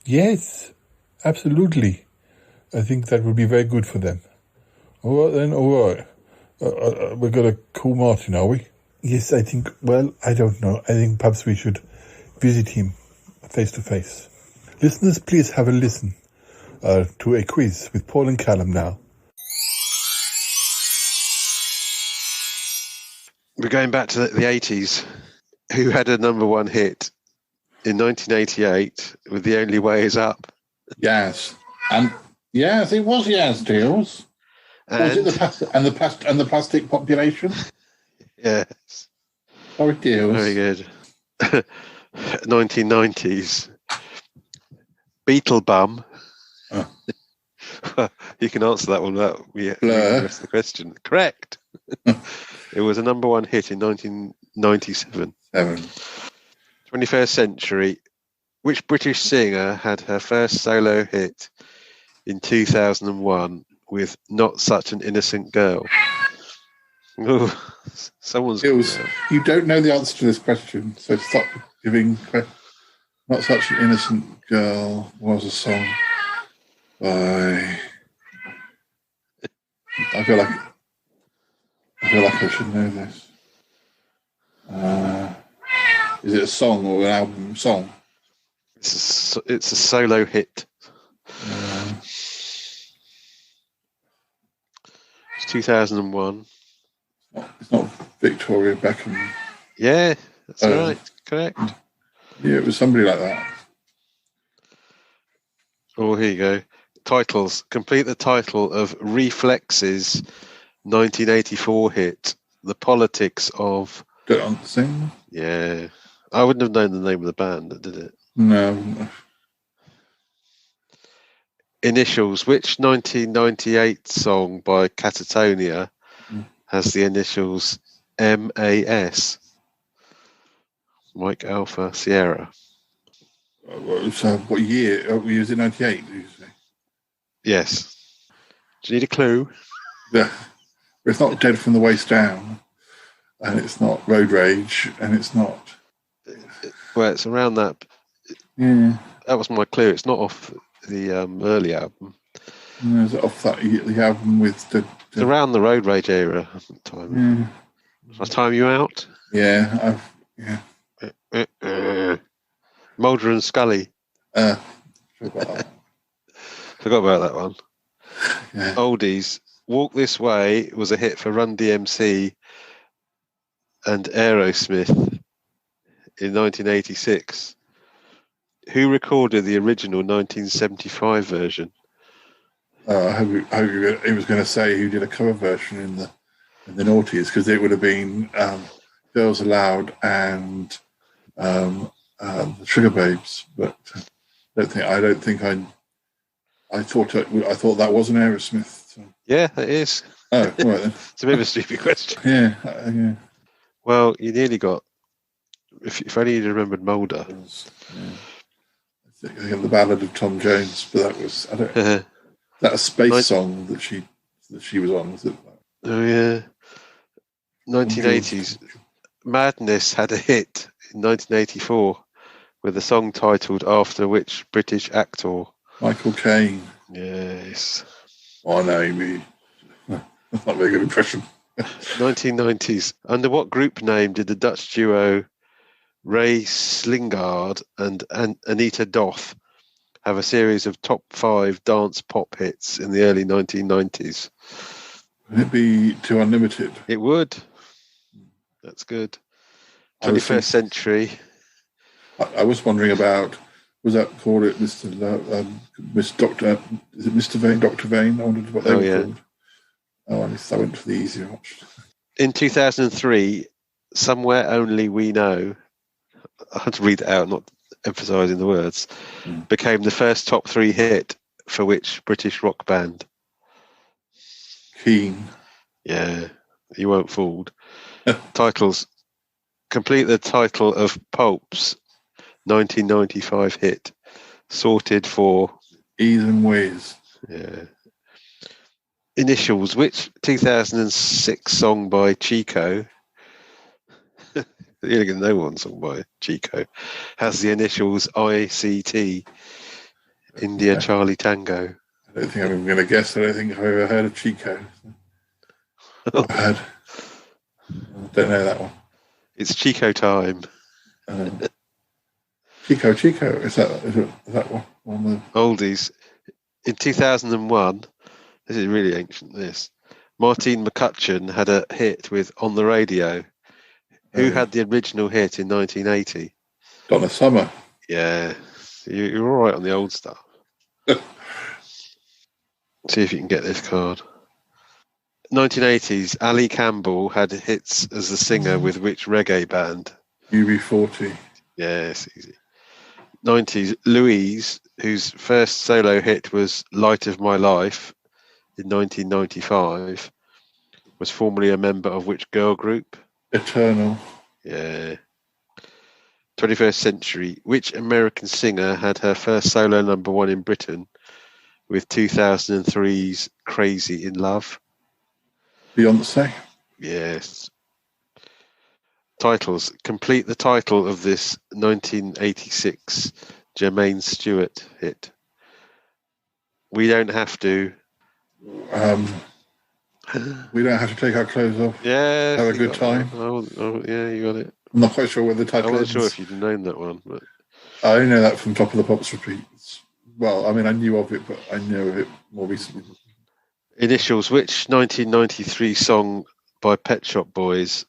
Yes, absolutely. I think that would be very good for them. All right then, all right. We're going to call Martin, are we? Yes, I think, well, I don't know. I think perhaps we should visit him face to face. Listeners, please have a listen to a quiz with Paul and Callum now. We're going back to the 80s. Who had a number one hit in 1988 with The Only Way Is Up? Yes. And yes, it was Yaz Deals. Was it the plastic population? Yes. Oh, it deals. Very good. 1990s. Beetlebum. You can answer that one without ask the question. Correct. It was a number one hit in 1997. 21st century. Which British singer had her first solo hit in 2001 with Not Such an Innocent Girl? Ooh, someone's... You don't know the answer to this question, so stop giving... Not Such an Innocent Girl was a song by... I feel like I should know this. Is it a song or an album song? It's a solo hit. It's 2001. It's not Victoria Beckham. Yeah, that's right. Correct. Yeah, it was somebody like that. Oh, here you go. Titles. Complete the title of Reflex's 1984 hit, The Politics of... Don't sing? Yeah. I wouldn't have known the name of the band, did it? No. Initials. Which 1998 song by Catatonia has the initials MAS? Mike Alpha Sierra. So what year? Was it 98, did you say? Yes. Do you need a clue? Yeah. It's not Dead from the Waist Down, and it's not Road Rage, and it's not... Well, it's around that. Yeah. That was my clue. It's not off the early album. No, is it off the album with the... It's around the Road Rage era at the time. Yeah. Shall I time you out? Yeah, Mulder and Scully. Forgot about that one. Yeah. Oldies. Walk This Way was a hit for Run DMC and Aerosmith in 1986. Who recorded the original 1975 version? I hope he was going to say who did a cover version in the noughties, because it would have been Girls Aloud and the Sugar Babes, but I thought that was an Aerosmith. So. Yeah, it is. Oh, right then. It's a bit of a stupid question. Yeah. Well, you nearly got. If only you'd remembered Mulder. I think the Ballad of Tom Jones, but that was that a space song that that she was on? Was it? Oh, yeah. 1980s. Madness had a hit in 1984 with a song titled after which British actor? Michael Caine. Yes. Oh, no, that's not a very good impression. 1990s. Under what group name did the Dutch duo Ray Slingard and Anita Doth have a series of top 5 dance pop hits in the early 1990s? Would it be Too Unlimited? It would. That's good. 21st Century. I was wondering about, was that called it Mr. Doctor? Is it Mr. Vane? Dr. Vane? I wondered what they were called. Oh, I went for the easier option. In 2003, Somewhere Only We Know, I had to read it out, not emphasising the words, became the first top 3 hit for which British rock band? Keane. Yeah, you weren't fooled. Titles. Complete the title of Pulp's 1995 hit, Sorted for... Ease and Whiz. Yeah. Initials. Which 2006 song by Chico... You're going to know one song by Chico has the initials ICT, India Charlie Tango. I don't think I'm even going to guess. I don't think I've ever heard of Chico. Not bad. I don't know that one. It's Chico Time. Chico. Is that one? Oldies. In 2001, this is really ancient, this. Martine McCutcheon had a hit with On the Radio. Who had the original hit in 1980? Donna Summer. Yeah. You're all right on the old stuff. See if you can get this card. 1980s, Ali Campbell had hits as a singer with which reggae band? UB40. Yes, easy. 90s, Louise, whose first solo hit was Light of My Life in 1995, was formerly a member of which girl group? Eternal. Yeah. 21st Century, which American singer had her first solo number 1 in Britain with 2003's Crazy in Love? Beyonce. Yes. Titles. Complete the title of this 1986 Jermaine Stewart hit. We don't have to. We don't have to take our clothes off. Yeah. Have a good time. Yeah, you got it. I'm not quite sure where the title is. I wasn't sure if you'd known that one. But I only know that from Top of the Pops repeats. Well, I mean, I knew of it, but I know of it more recently. Initials. Which 1993 song by Pet Shop Boys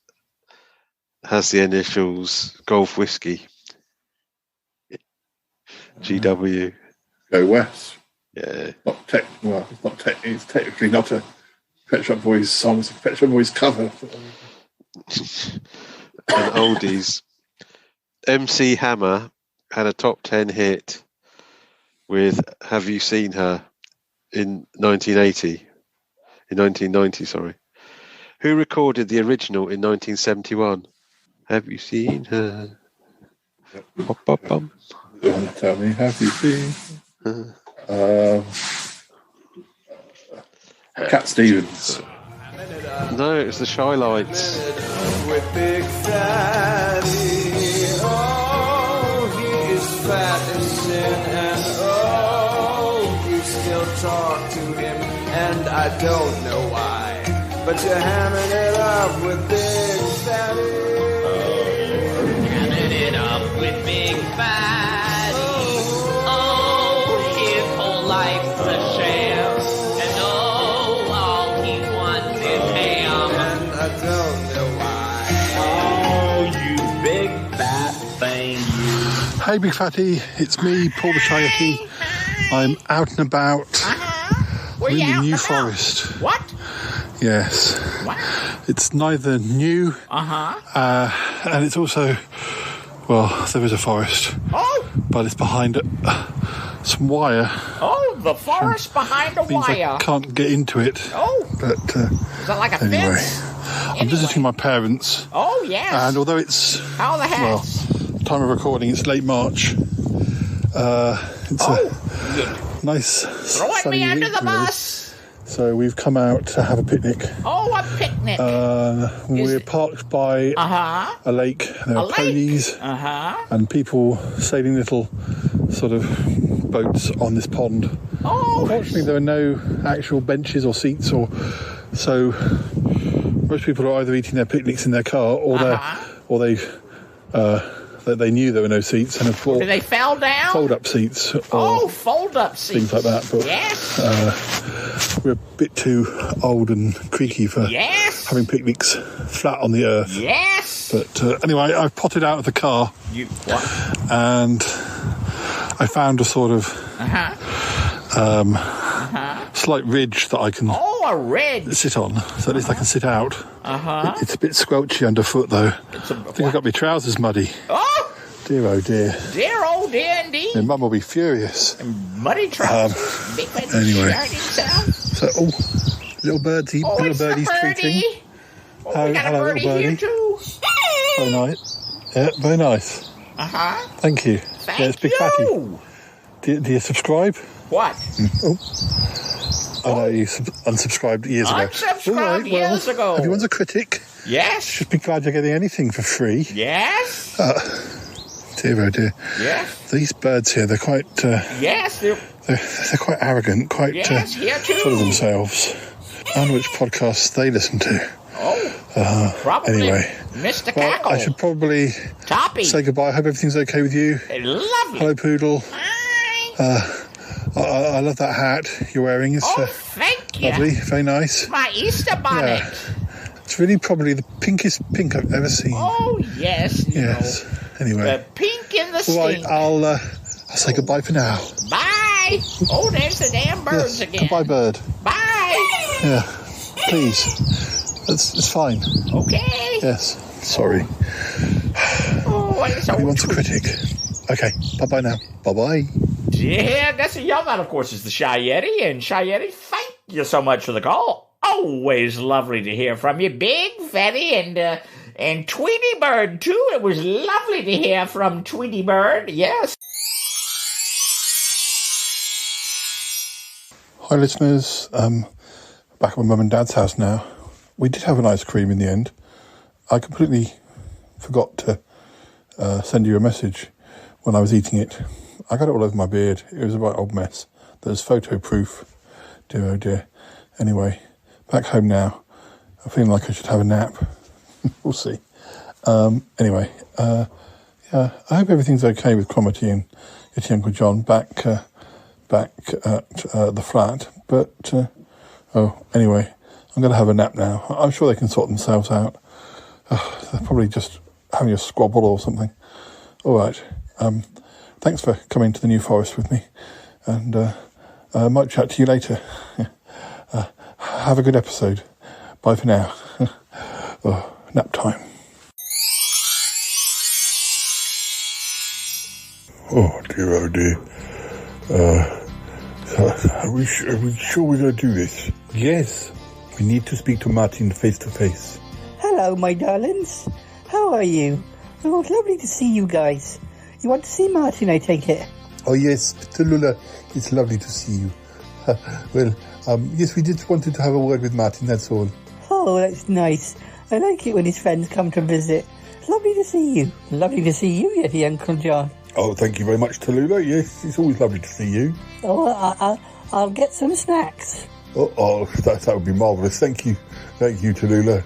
has the initials Golf Whiskey? GW. Go West. Yeah. It's technically not a Pet Shop Boys song. It's a Pet Shop Boys cover. And oldies. MC Hammer had a top 10 hit with Have You Seen Her in 1990, sorry. Who recorded the original in 1971? Have you seen her? Bop, bop, bum. Tell me, have you seen? Cat Stevens. No, it's the Shy Lights. With Big Fatty, oh, he is fat and sin, and oh, you still talk to him, and I don't know why, but you're hamming it up with Big Fatty. Hamming it up with Big Fatty. Oh, his whole life's a sham, and oh, all he wants is ham, and I don't know why. Oh, you big fat thing, you. Hey, Big Fatty, it's me, Paul the Shy Yeti. I'm out and about. We're in the New Forest. What? Yes. What? It's neither new, and it's also, well, there is a forest. Oh! But it's behind some wire. Oh, the forest behind a wire. I can't get into it. Oh! But is that like a anyway, fence? I'm visiting my parents. Oh, yes. And although it's, how the heck? Well, time of recording, it's late March. It's a nice throwing me under the really. bus. So we've come out to have a picnic. Oh, a picnic. We're parked by a lake. There are ponies and people sailing little sort of boats on this pond. Oh. Unfortunately, there are no actual benches or seats, so most people are either eating their picnics in their car or they knew there were no seats and have bought Did they fall down? fold-up seats. Fold-up seats. Things like that. But yes. We're a bit too old and creaky for having picnics flat on the earth. Yes. But anyway, I've potted out of the car. And I found a sort of slight ridge that I can a ridge. sit on. So at least I can sit out. It's a bit squelchy underfoot though. I think I got my trousers muddy. Oh! Dear oh dear. Dear oh dear indeed. My mum will be furious. Muddy trousers. Anyway. So, little birdie, little birdie's tweeting. We got a birdie here too. Very nice. Yeah, very nice. Thank you. It's Big Fatty. Do you subscribe? What? I know you unsubscribed years ago. Unsubscribed years ago. Everyone's a critic. Yes. Should be glad you're getting anything for free. Yes. Dear oh dear. Yes. These birds here, they're quite. Yes, they're quite arrogant, quite full of themselves. I wonder which podcasts they listen to. Probably. Anyway, Mr. Cackle. I should probably say goodbye. I hope everything's okay with you. Lovely. Hello, Poodle. I love that hat you're wearing. It's thank you. Lovely, very nice. My Easter bonnet. Yeah. It's really probably the pinkest pink I've ever seen. Oh yes. Yes. Anyway. The pink in the All right, stink. I'll say goodbye for now. Bye. Oh, there's the damn birds again. Goodbye, bird. Bye. Yeah. Please. It's fine. Okay. Yes. Sorry. Everyone's a critic. Okay. Bye-bye now. Bye-bye. Yeah, that's a young one, of course, is the Shy Yeti. And Shy Yeti, thank you so much for the call. Always lovely to hear from you, Big Fatty and Tweety Bird, too. It was lovely to hear from Tweety Bird, yes. Hi, listeners. Back at my mum and dad's house now. We did have an ice cream in the end. I completely forgot to send you a message when I was eating it. I got it all over my beard. It was a right old mess. There's photo proof. Dear oh dear. Anyway, back home now. I'm feeling like I should have a nap. We'll see. Anyway, I hope everything's okay with Cromitty and Yeti Uncle John back at the flat. But, anyway, I'm going to have a nap now. I'm sure they can sort themselves out. They're probably just having a squabble or something. All right. Thanks for coming to the New Forest with me. And I might chat to you later. Have a good episode. Bye for now. Nap time. Oh dear, oh dear. Are we sure we're going to do this? Yes. We need to speak to Martin face to face. Hello, my darlings. How are you? Oh, it's lovely to see you guys. You want to see Martin, I take it? Oh yes, Tallulah, it's lovely to see you. Well, yes, we just wanted to have a word with Martin, that's all. Oh, that's nice. I like it when his friends come to visit. It's lovely to see you. Lovely to see you, Yeti Uncle John. Oh, thank you very much, Tallulah. Yes, it's always lovely to see you. Oh, I'll get some snacks. Oh, that would be marvellous. Thank you, Tallulah.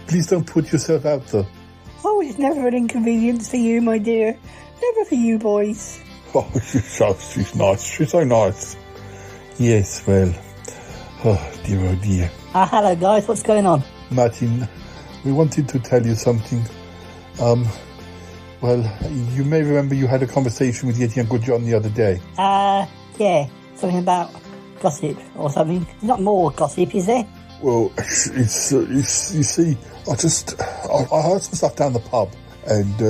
Please don't put yourself out there. Oh, it's never an inconvenience for you, my dear. Never for you boys. Oh, she's nice. She's so nice. Yes, well. Oh, dear. Hello, guys. What's going on? Martin, we wanted to tell you something. Well, you may remember you had a conversation with Yeti Uncle John the other day. Yeah. Something about gossip or something. Not more gossip, is there? Well, it's you see, I heard some stuff down the pub, and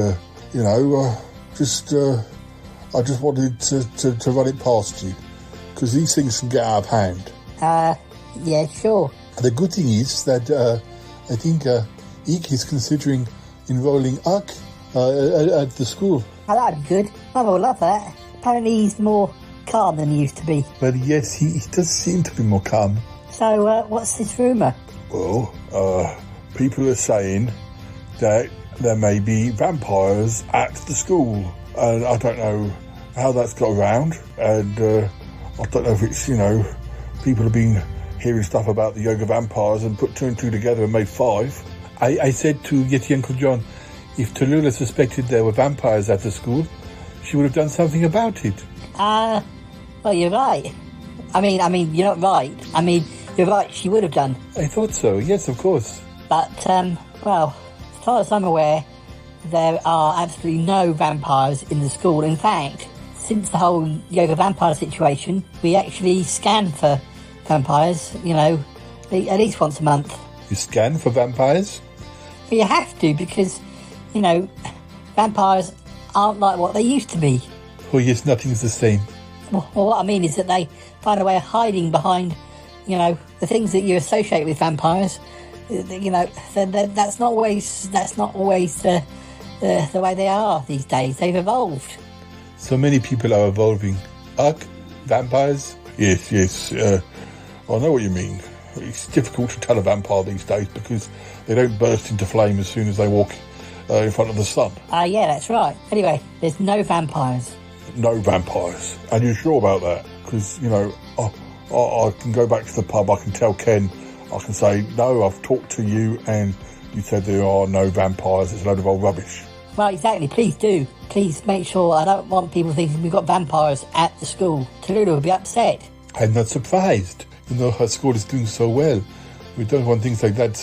I just wanted to run it past you, because these things can get out of hand. Yeah, sure. The good thing is that I think Eek is considering enrolling Uck at the school. Oh, that'd be good. I will love that. Apparently he's more calm than he used to be. Well, yes, he does seem to be more calm. So, what's this rumour? Well, people are saying that there may be vampires at the school, and I don't know how that's got around, and I don't know if it's, people have been hearing stuff about the yoga vampires and put 2 and 2 together and made 5. I said to Yeti Uncle John, if Tallulah suspected there were vampires at the school, she would have done something about it. Well, you're right. I mean, you're not right. I mean, you're right, she would have done. I thought so, yes, of course. But, well, as far as I'm aware, there are absolutely no vampires in the school. In fact, since the whole yoga vampire situation, we actually scan for vampires, at least once a month. You scan for vampires? But you have to, because, vampires aren't like what they used to be. Oh, yes, nothing's the same. Well, what I mean is that they find a way of hiding behind, the things that you associate with vampires. That's not always the way they are these days. They've evolved. So many people are evolving. Vampires? Yes. I know what you mean. It's difficult to tell a vampire these days because they don't burst into flame as soon as they walk in front of the sun. Yeah, that's right. Anyway, there's no vampires. No vampires. And you're sure about that? Because, I can go back to the pub, I can tell Ken, I can say, no, I've talked to you and you said there are no vampires, it's a load of old rubbish. Well, exactly, please do. Please make sure, I don't want people thinking we've got vampires at the school. Tallulah would be upset. I'm not surprised. Her school is doing so well. We don't want things like that,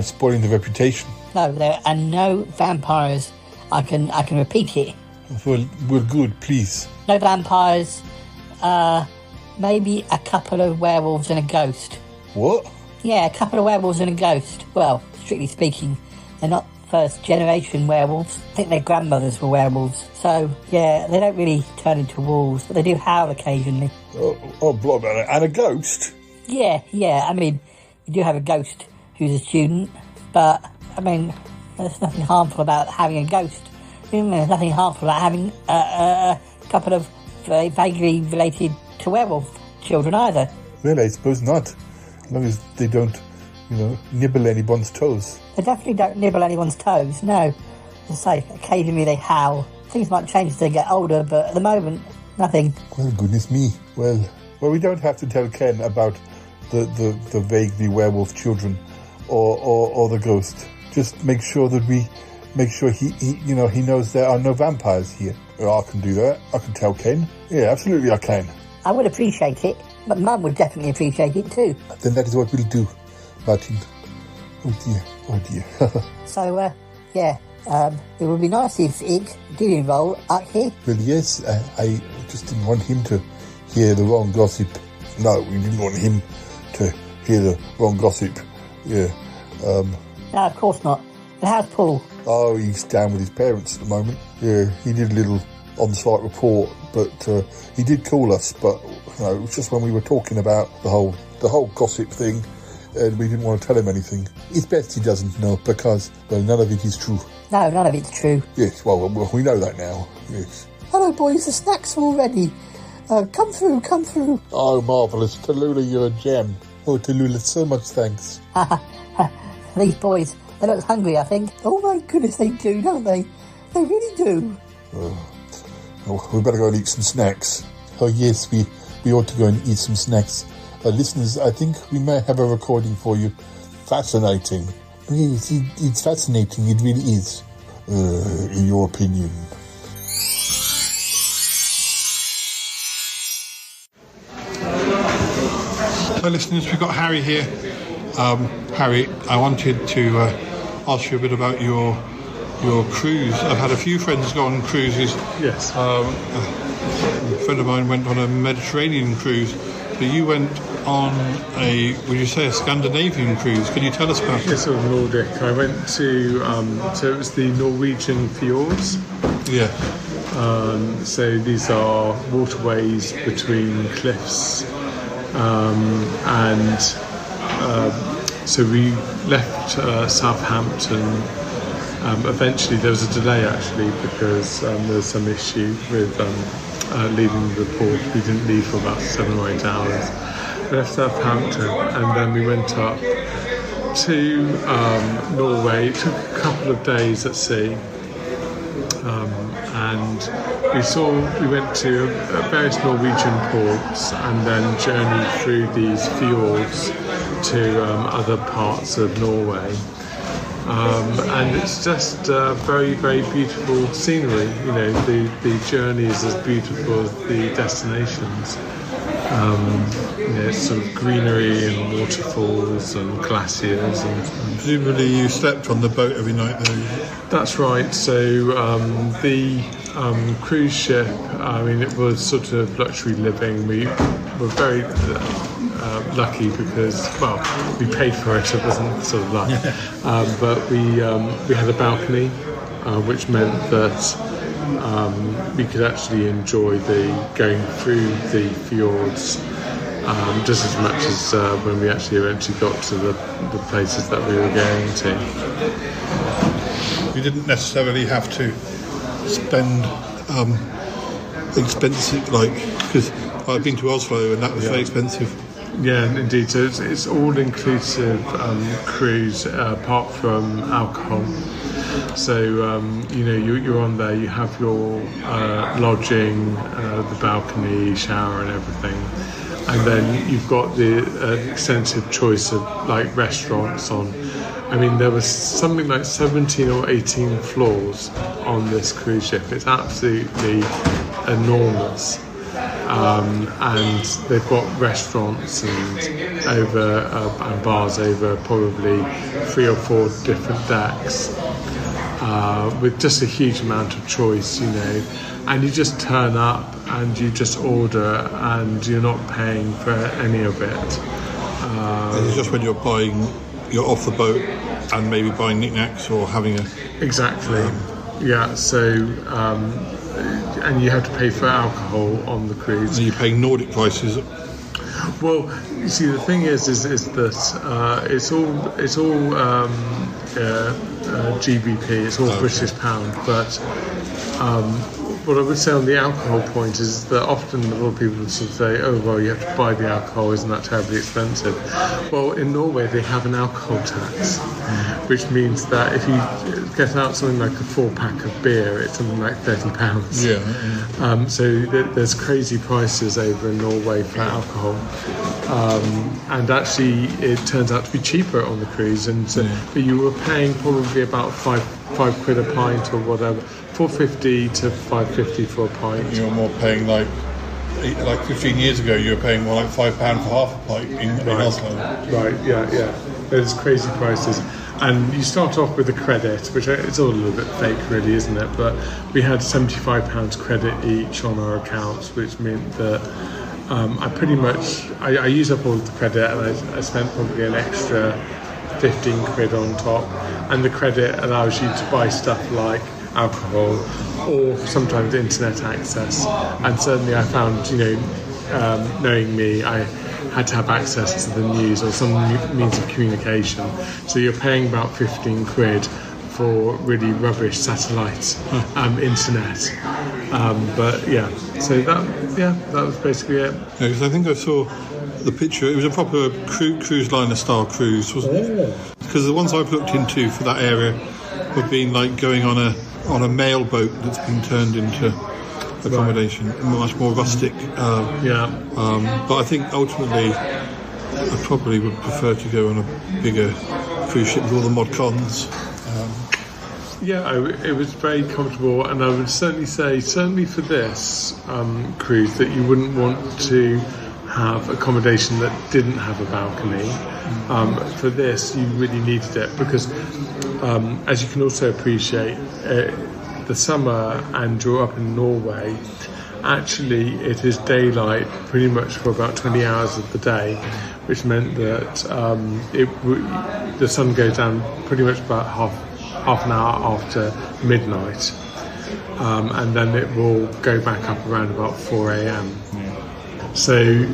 spoiling the reputation. No, there are no vampires. I can repeat it. Well, we're good, please. No vampires. Maybe a couple of werewolves and a ghost. What? Yeah, a couple of werewolves and a ghost. Well, strictly speaking, they're not first generation werewolves. I think their grandmothers were werewolves. So, yeah, they don't really turn into wolves, but they do howl occasionally. Oh, blimey. And a ghost? Yeah. I mean, you do have a ghost who's a student, but, there's nothing harmful about having a ghost. There's nothing harmful about having a couple of vaguely related to werewolf children either. Well, I suppose not. As long as they don't, nibble anyone's toes. They definitely don't nibble anyone's toes, no. As I say, occasionally they howl. Things might change as they get older, but at the moment, nothing. Well, goodness me. Well, we don't have to tell Ken about the vaguely werewolf children or the ghost. Just make sure that he knows there are no vampires here. I can do that. I can tell Ken. Yeah, absolutely I can. I would appreciate it, but Mum would definitely appreciate it too. Then that is what we'll do, Martin. Oh dear. So, it would be nice if Ig did enroll up here. Well, yes, I just didn't want him to hear the wrong gossip. No, we didn't want him to hear the wrong gossip. Yeah. No, of course not. But how's Paul? Oh, he's down with his parents at the moment. Yeah, he did a little on-site report, but he did call us, but it was just when we were talking about the whole gossip thing, and we didn't want to tell him anything. It's best he doesn't know, because, well, none of it is true. No, none of it's true. Yes, well, we know that now, yes. Hello, boys, the snacks are all ready. Come through. Oh, marvellous. Tallulah, you're a gem. Oh, Tallulah, so much thanks. These boys, they look hungry, I think. Oh, my goodness, they do, don't they? They really do. Oh, we better go and eat some snacks. Oh, yes, we ought to go and eat some snacks. Listeners, I think we may have a recording for you. Fascinating. Yes, it's fascinating. It really is. In your opinion. So, listeners, we've got Harry here. Harry, I wanted to ask you a bit about your cruise. I've had a few friends go on cruises. Yes. A friend of mine went on a Mediterranean cruise, but you went on would you say a Scandinavian cruise? Can you tell us about it? Yes, sort of Nordic. I went to, so it was the Norwegian fjords. Yeah. So these are waterways between cliffs, so we left Southampton. Eventually there was a delay actually because there was some issue with leaving the port. We didn't leave for about 7 or 8 hours. left Southampton, and then we went up to Norway. It took a couple of days at sea, and we went to various Norwegian ports, and then journeyed through these fjords to other parts of Norway. And it's just very, very beautiful scenery. You know, the journey is as beautiful as the destinations. You know, it's sort of greenery and waterfalls and glaciers. And presumably you slept on the boat every night, though. That's right. So the cruise ship, I mean, it was sort of luxury living. We were very lucky because, well, we paid for it. It wasn't sort of luck, but we had a balcony, which meant that we could actually enjoy going through the fjords just as much as when we actually eventually got to the places that we were going to. You didn't necessarily have to spend expensive, because I've been to Oslo and that was very expensive. Yeah, indeed. So it's all-inclusive cruise, apart from alcohol. So you know, you're on there. You have your lodging, the balcony, shower, and everything, and then you've got the extensive choice of like restaurants on. I mean, there was something like 17 or 18 floors on this cruise ship. It's absolutely enormous. And they've got restaurants and bars over probably 3 or 4 different decks, with just a huge amount of choice, you know. And you just turn up and you just order, and you're not paying for any of it. It's just when you're off the boat and maybe buying knickknacks or having a... Exactly. Yeah, so... and you have to pay for alcohol on the cruise. And you're paying Nordic prices. Well, you see, the thing is that it's all GBP, it's all British pound, but what I would say on the alcohol point is that often a lot of people sort of say, oh, well, you have to buy the alcohol, isn't that terribly expensive? Well, in Norway they have an alcohol tax, which means that if you get out something like a 4-pack of beer, it's something like £30. Yeah. So there's crazy prices over in Norway for alcohol. And actually it turns out to be cheaper on the cruise, and so but you were paying probably about five quid a pint or whatever, £4.50 to £5.50 for a pint. You're more paying like 15 years ago. You were paying more like £5 for half a pint in Oslo. Right, yeah. There's crazy prices, and you start off with a credit, which it's all a little bit fake, really, isn't it? But we had £75 credit each on our accounts, which meant that I use up all of the credit, and I spent probably an extra 15 quid on top, and the credit allows you to buy stuff like alcohol or sometimes internet access. And certainly I found, you know, knowing me, I had to have access to the news or some means of communication. So you're paying about 15 quid for really rubbish satellite internet. But yeah, so that was basically it. Yeah, because I think I saw the picture. It was a proper cruise liner style cruise, wasn't it? Because the ones I've looked into for that area have been like going on a mail boat that's been turned into accommodation, much more rustic. But I think ultimately I probably would prefer to go on a bigger cruise ship with all the mod cons. It was very comfortable, and I would certainly say, for this cruise, that you wouldn't want to have accommodation that didn't have a balcony. For this, you really needed it because, as you can also appreciate, the summer and you're up in Norway, actually it is daylight pretty much for about 20 hours of the day, which meant that the sun goes down pretty much about half an hour after midnight, and then it will go back up around about 4 a.m. So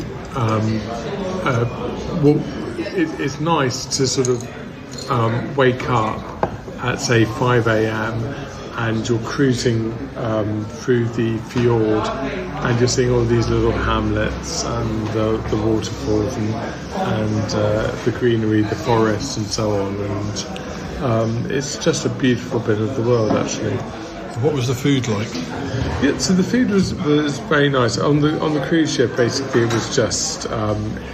it's nice to sort of wake up at say 5 a.m. and you're cruising through the fjord, and you're seeing all these little hamlets and the waterfalls and the greenery, the forests, and so on. And it's just a beautiful bit of the world, actually. What was the food like? Yeah, so the food was very nice. On the cruise ship, basically, it was just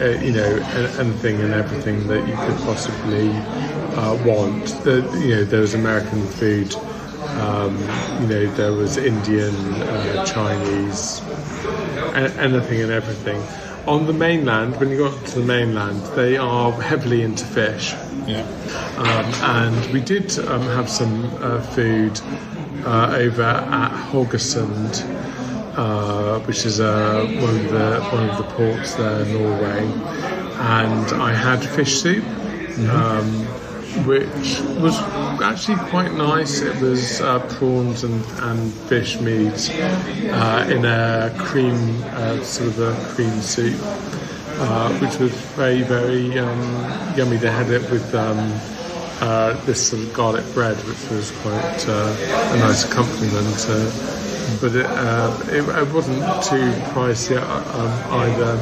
anything and everything that you could possibly want. There was American food. There was Indian, Chinese, anything and everything. On the mainland, when you got to the mainland, they are heavily into fish. Yeah. And we did have some food over at Haugesund, which is one of the ports there in Norway, and I had fish soup, which was actually quite nice. It was prawns and fish meat in a cream, sort of a cream soup, which was very, very yummy. They had it with this sort of garlic bread, which was quite a nice accompaniment. But it wasn't too pricey either,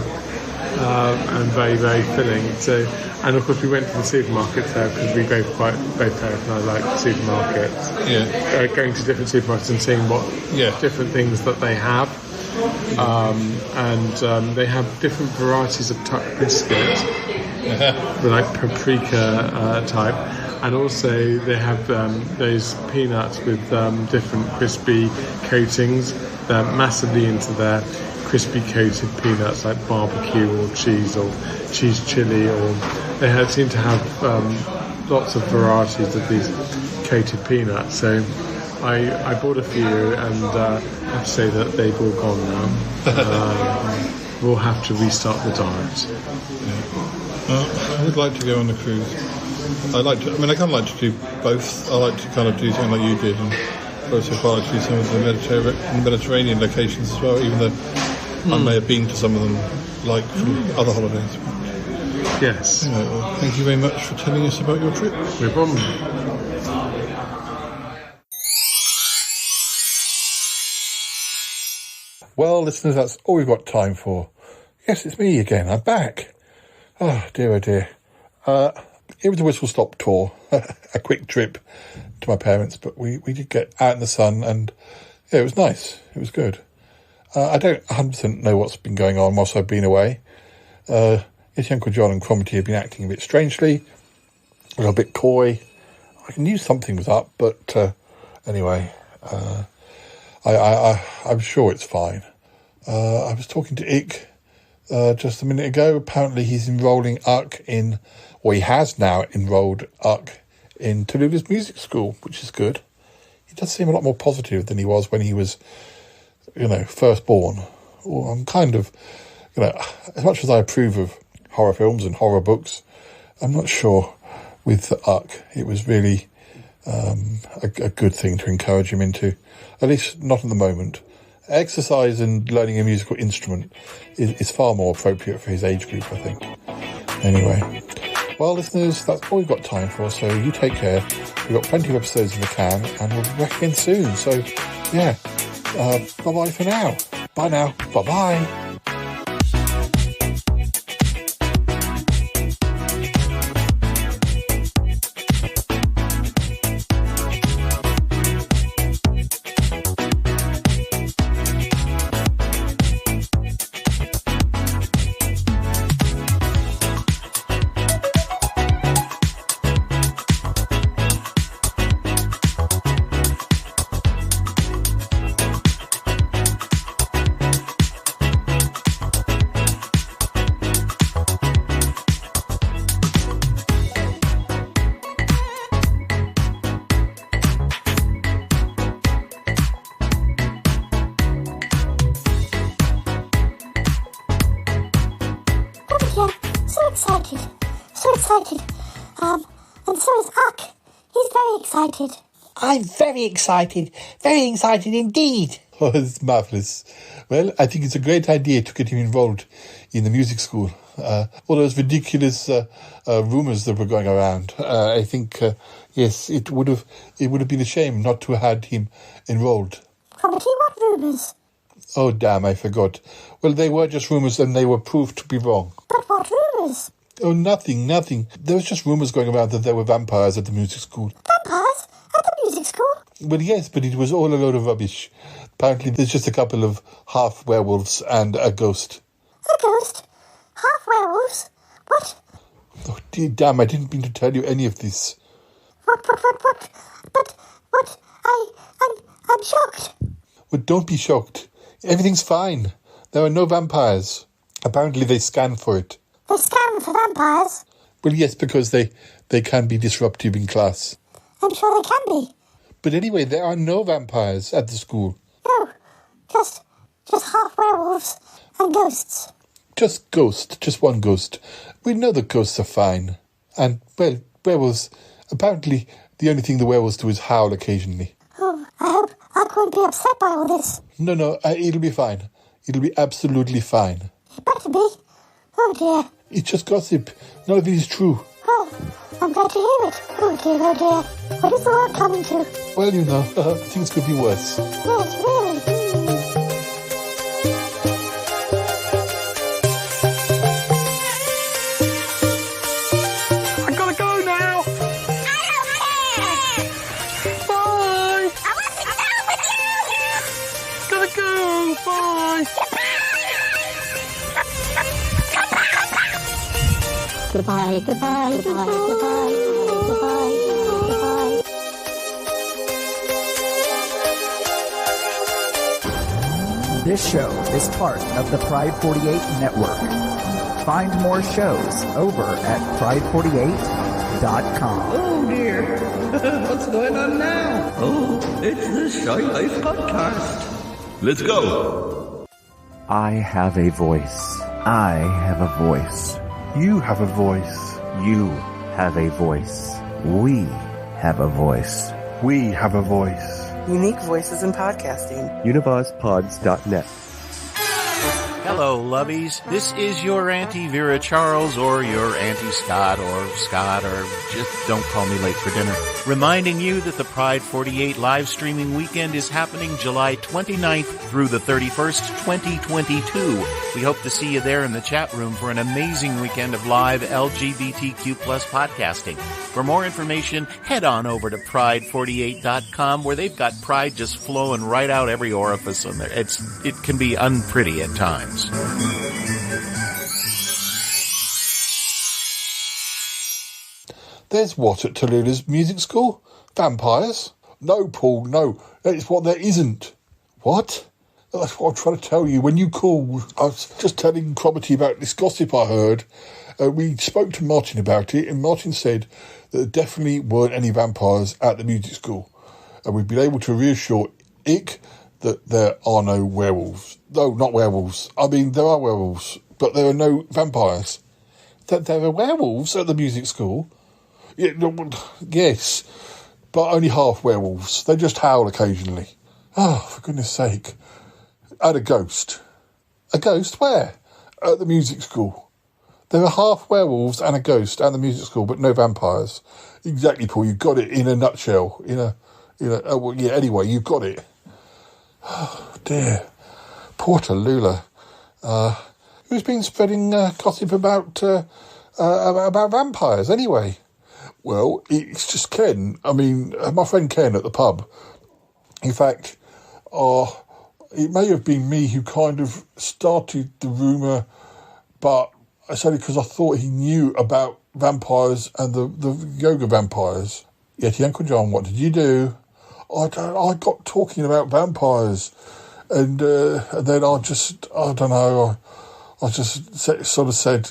and very, very filling. So, and of course we went to the supermarkets there because we both Eric and I like supermarkets. Yeah. Going to different supermarkets and seeing what different things that they have. And they have different varieties of tuck biscuit, like paprika type, and also they have those peanuts with different crispy coatings. They're massively into their crispy coated peanuts, like barbecue or cheese chili, or they seem to have lots of varieties of these coated peanuts. So I bought a few, and I have to say that they've all gone now. We'll have to restart the diet. I would like to go on a cruise. I kind of like to do both. I like to kind of do something like you did, and also quite like to do some of the Mediterranean locations as well, even though I may have been to some of them, like from other holidays. Yes. Thank you very much for telling us about your trip. No problem. Well, listeners, that's all we've got time for. Yes, it's me again. I'm back. Oh, dear, oh, dear. It was a whistle-stop tour, a quick trip to my parents, but we did get out in the sun, and yeah, it was nice. It was good. I don't 100% know what's been going on whilst I've been away. Yes, Uncle John and Cromitty have been acting a bit strangely, a bit coy. I knew something was up, but anyway, I'm sure it's fine. I was talking to Ick just a minute ago. Apparently he's enrolling Uck in, or he has now enrolled Uck in Tallulah's music school, which is good. He does seem a lot more positive than he was when he was, first born. Well, I'm kind of, as much as I approve of horror films and horror books, I'm not sure with Uck it was really a good thing to encourage him into, at least not at the moment. Exercise and learning a musical instrument is far more appropriate for his age group, I think. Anyway, well, listeners, that's all we've got time for, so you take care. We've got plenty of episodes in the can, and we'll be back again soon. So, yeah, bye-bye for now. Bye now. Bye-bye. And so is Uck. He's very excited. I'm very excited. Very excited indeed. Oh, it's marvellous. Well, I think it's a great idea to get him involved in the music school. All those ridiculous rumours that were going around. I think, yes, it would have been a shame not to have had him enrolled. Property, what rumours? Oh, damn, I forgot. Well, they were just rumours and they were proved to be wrong. But what rumours? Oh, nothing. There was just rumours going around that there were vampires at the music school. Vampires? At the music school? Well, yes, but it was all a load of rubbish. Apparently, there's just a couple of half werewolves and a ghost. A ghost? Half werewolves? What? Oh, dear, damn, I didn't mean to tell you any of this. What? But what? I'm shocked. Well, don't be shocked. Everything's fine. There are no vampires. Apparently, they scan for it. They scan for vampires? Well, yes, because they can be disruptive in class. I'm sure they can be. But anyway, there are no vampires at the school. No, just half werewolves and ghosts. Just one ghost. We know the ghosts are fine. And, well, werewolves, apparently the only thing the werewolves do is howl occasionally. Oh, I hope Ark won't be upset by all this. No, it'll be fine. It'll be absolutely fine. It better be. Oh dear. It's just gossip. None of it is true. Oh, I'm glad to hear it. Oh dear. What is the world coming to? Well, you know, things could be worse. Yes, really. I gotta go now. Bye. I want to go with you. Gotta go. Bye. Goodbye. This show is part of the Pride 48 network. Find more shows over at pride48.com. Oh dear, what's going on now? Oh, it's the Shy Life Podcast. Let's go. I have a voice. I have a voice. You have a voice. You have a voice. We have a voice. We have a voice. Unique voices in podcasting. UnivazPods.net. Hello, lovies. This is your Auntie Vera Charles, or your Auntie Scott, or just don't call me late for dinner. Reminding you that the Pride 48 live streaming weekend is happening July 29th through the 31st, 2022. We hope to see you there in the chat room for an amazing weekend of live LGBTQ+ podcasting. For more information, head on over to pride48.com, where they've got pride just flowing right out every orifice in there. It can be unpretty at times. There's what at Tallulah's music school? Vampires? No, Paul, no. It's what there isn't. What? That's what I'm trying to tell you. When you called, I was just telling Cromitty about this gossip I heard. We spoke to Martin about it, and Martin said that there definitely weren't any vampires at the music school. And we've been able to reassure Ick that there are no werewolves. No, not werewolves. I mean, there are werewolves, but there are no vampires. That there are werewolves at the music school? Yeah, yes, but only half werewolves. They just howl occasionally. Oh, for goodness sake. And a ghost. A ghost? Where? At the music school. There are half werewolves and a ghost at the music school, but no vampires. Exactly, Paul. You got it in a nutshell. Anyway, you got it. Oh, dear. Poor Tallulah. Who's been spreading gossip about vampires, anyway? Well, it's just Ken. I mean, my friend Ken at the pub. In fact, it may have been me who kind of started the rumour, but it's only because I thought he knew about vampires and the yoga vampires. Yeti, Uncle John, what did you do? I got talking about vampires, and then I just sort of said,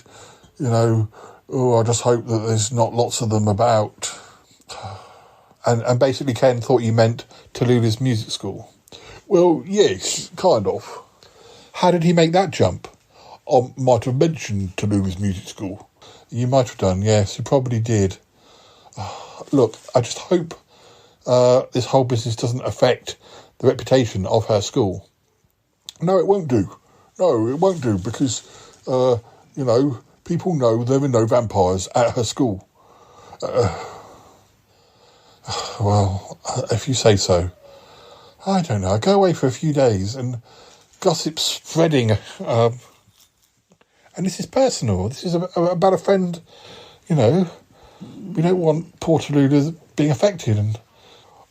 I just hope that there's not lots of them about. And basically Ken thought you meant Tallulah's music school. Well, yes, kind of. How did he make that jump? I might have mentioned Tallulah's music school. You might have done, yes, he probably did. Look, I just hope this whole business doesn't affect the reputation of her school. No, it won't do. No, it won't do because, people know there are no vampires at her school. Well, if you say so. I don't know. I go away for a few days and gossip's spreading. And this is personal. This is about a friend, We don't want poor Tallulah being affected. And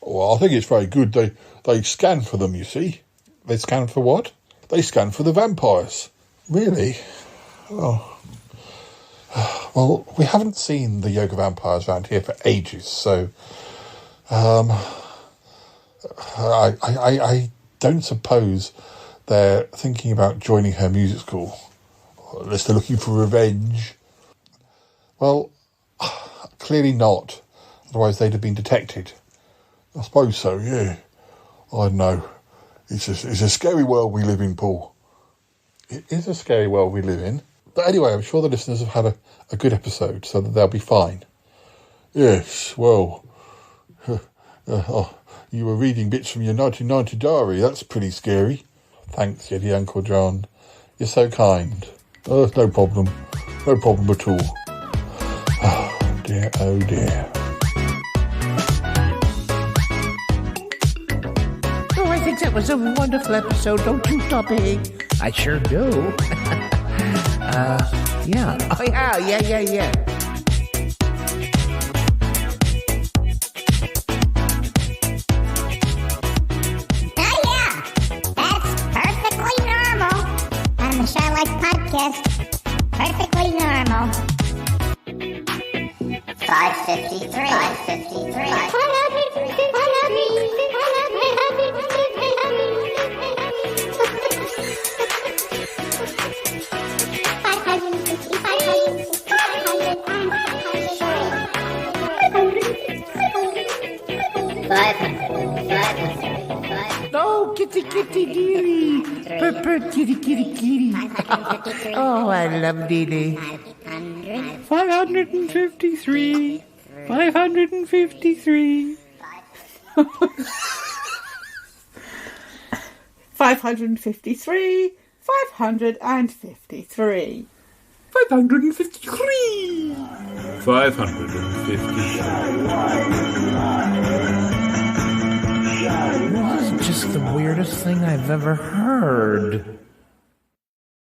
well, I think it's very good. They scan for them, you see. They scan for what? They scan for the vampires. Really? Oh. Well, we haven't seen the yoga vampires around here for ages, so I don't suppose they're thinking about joining her music school, unless they're looking for revenge. Well, clearly not. Otherwise, they'd have been detected. I suppose so. Yeah. I don't know. It's a scary world we live in, Paul. It is a scary world we live in. But anyway, I'm sure the listeners have had a good episode, so that they'll be fine. Yes, well, you were reading bits from your 1990 diary. That's pretty scary. Thanks, Yeti Uncle John. You're so kind. No problem. No problem at all. Oh, dear, oh dear. Oh, I think that was a wonderful episode, don't you, Toppy? I sure do. Yeah. Oh, yeah. Sherlock Podcast. Perfectly normal. 553. 553. Oh, kitty, dearie. Kitty. Oh, I love Dee. 553. 553. 553. 553. 553. This is just the weirdest thing I've ever heard.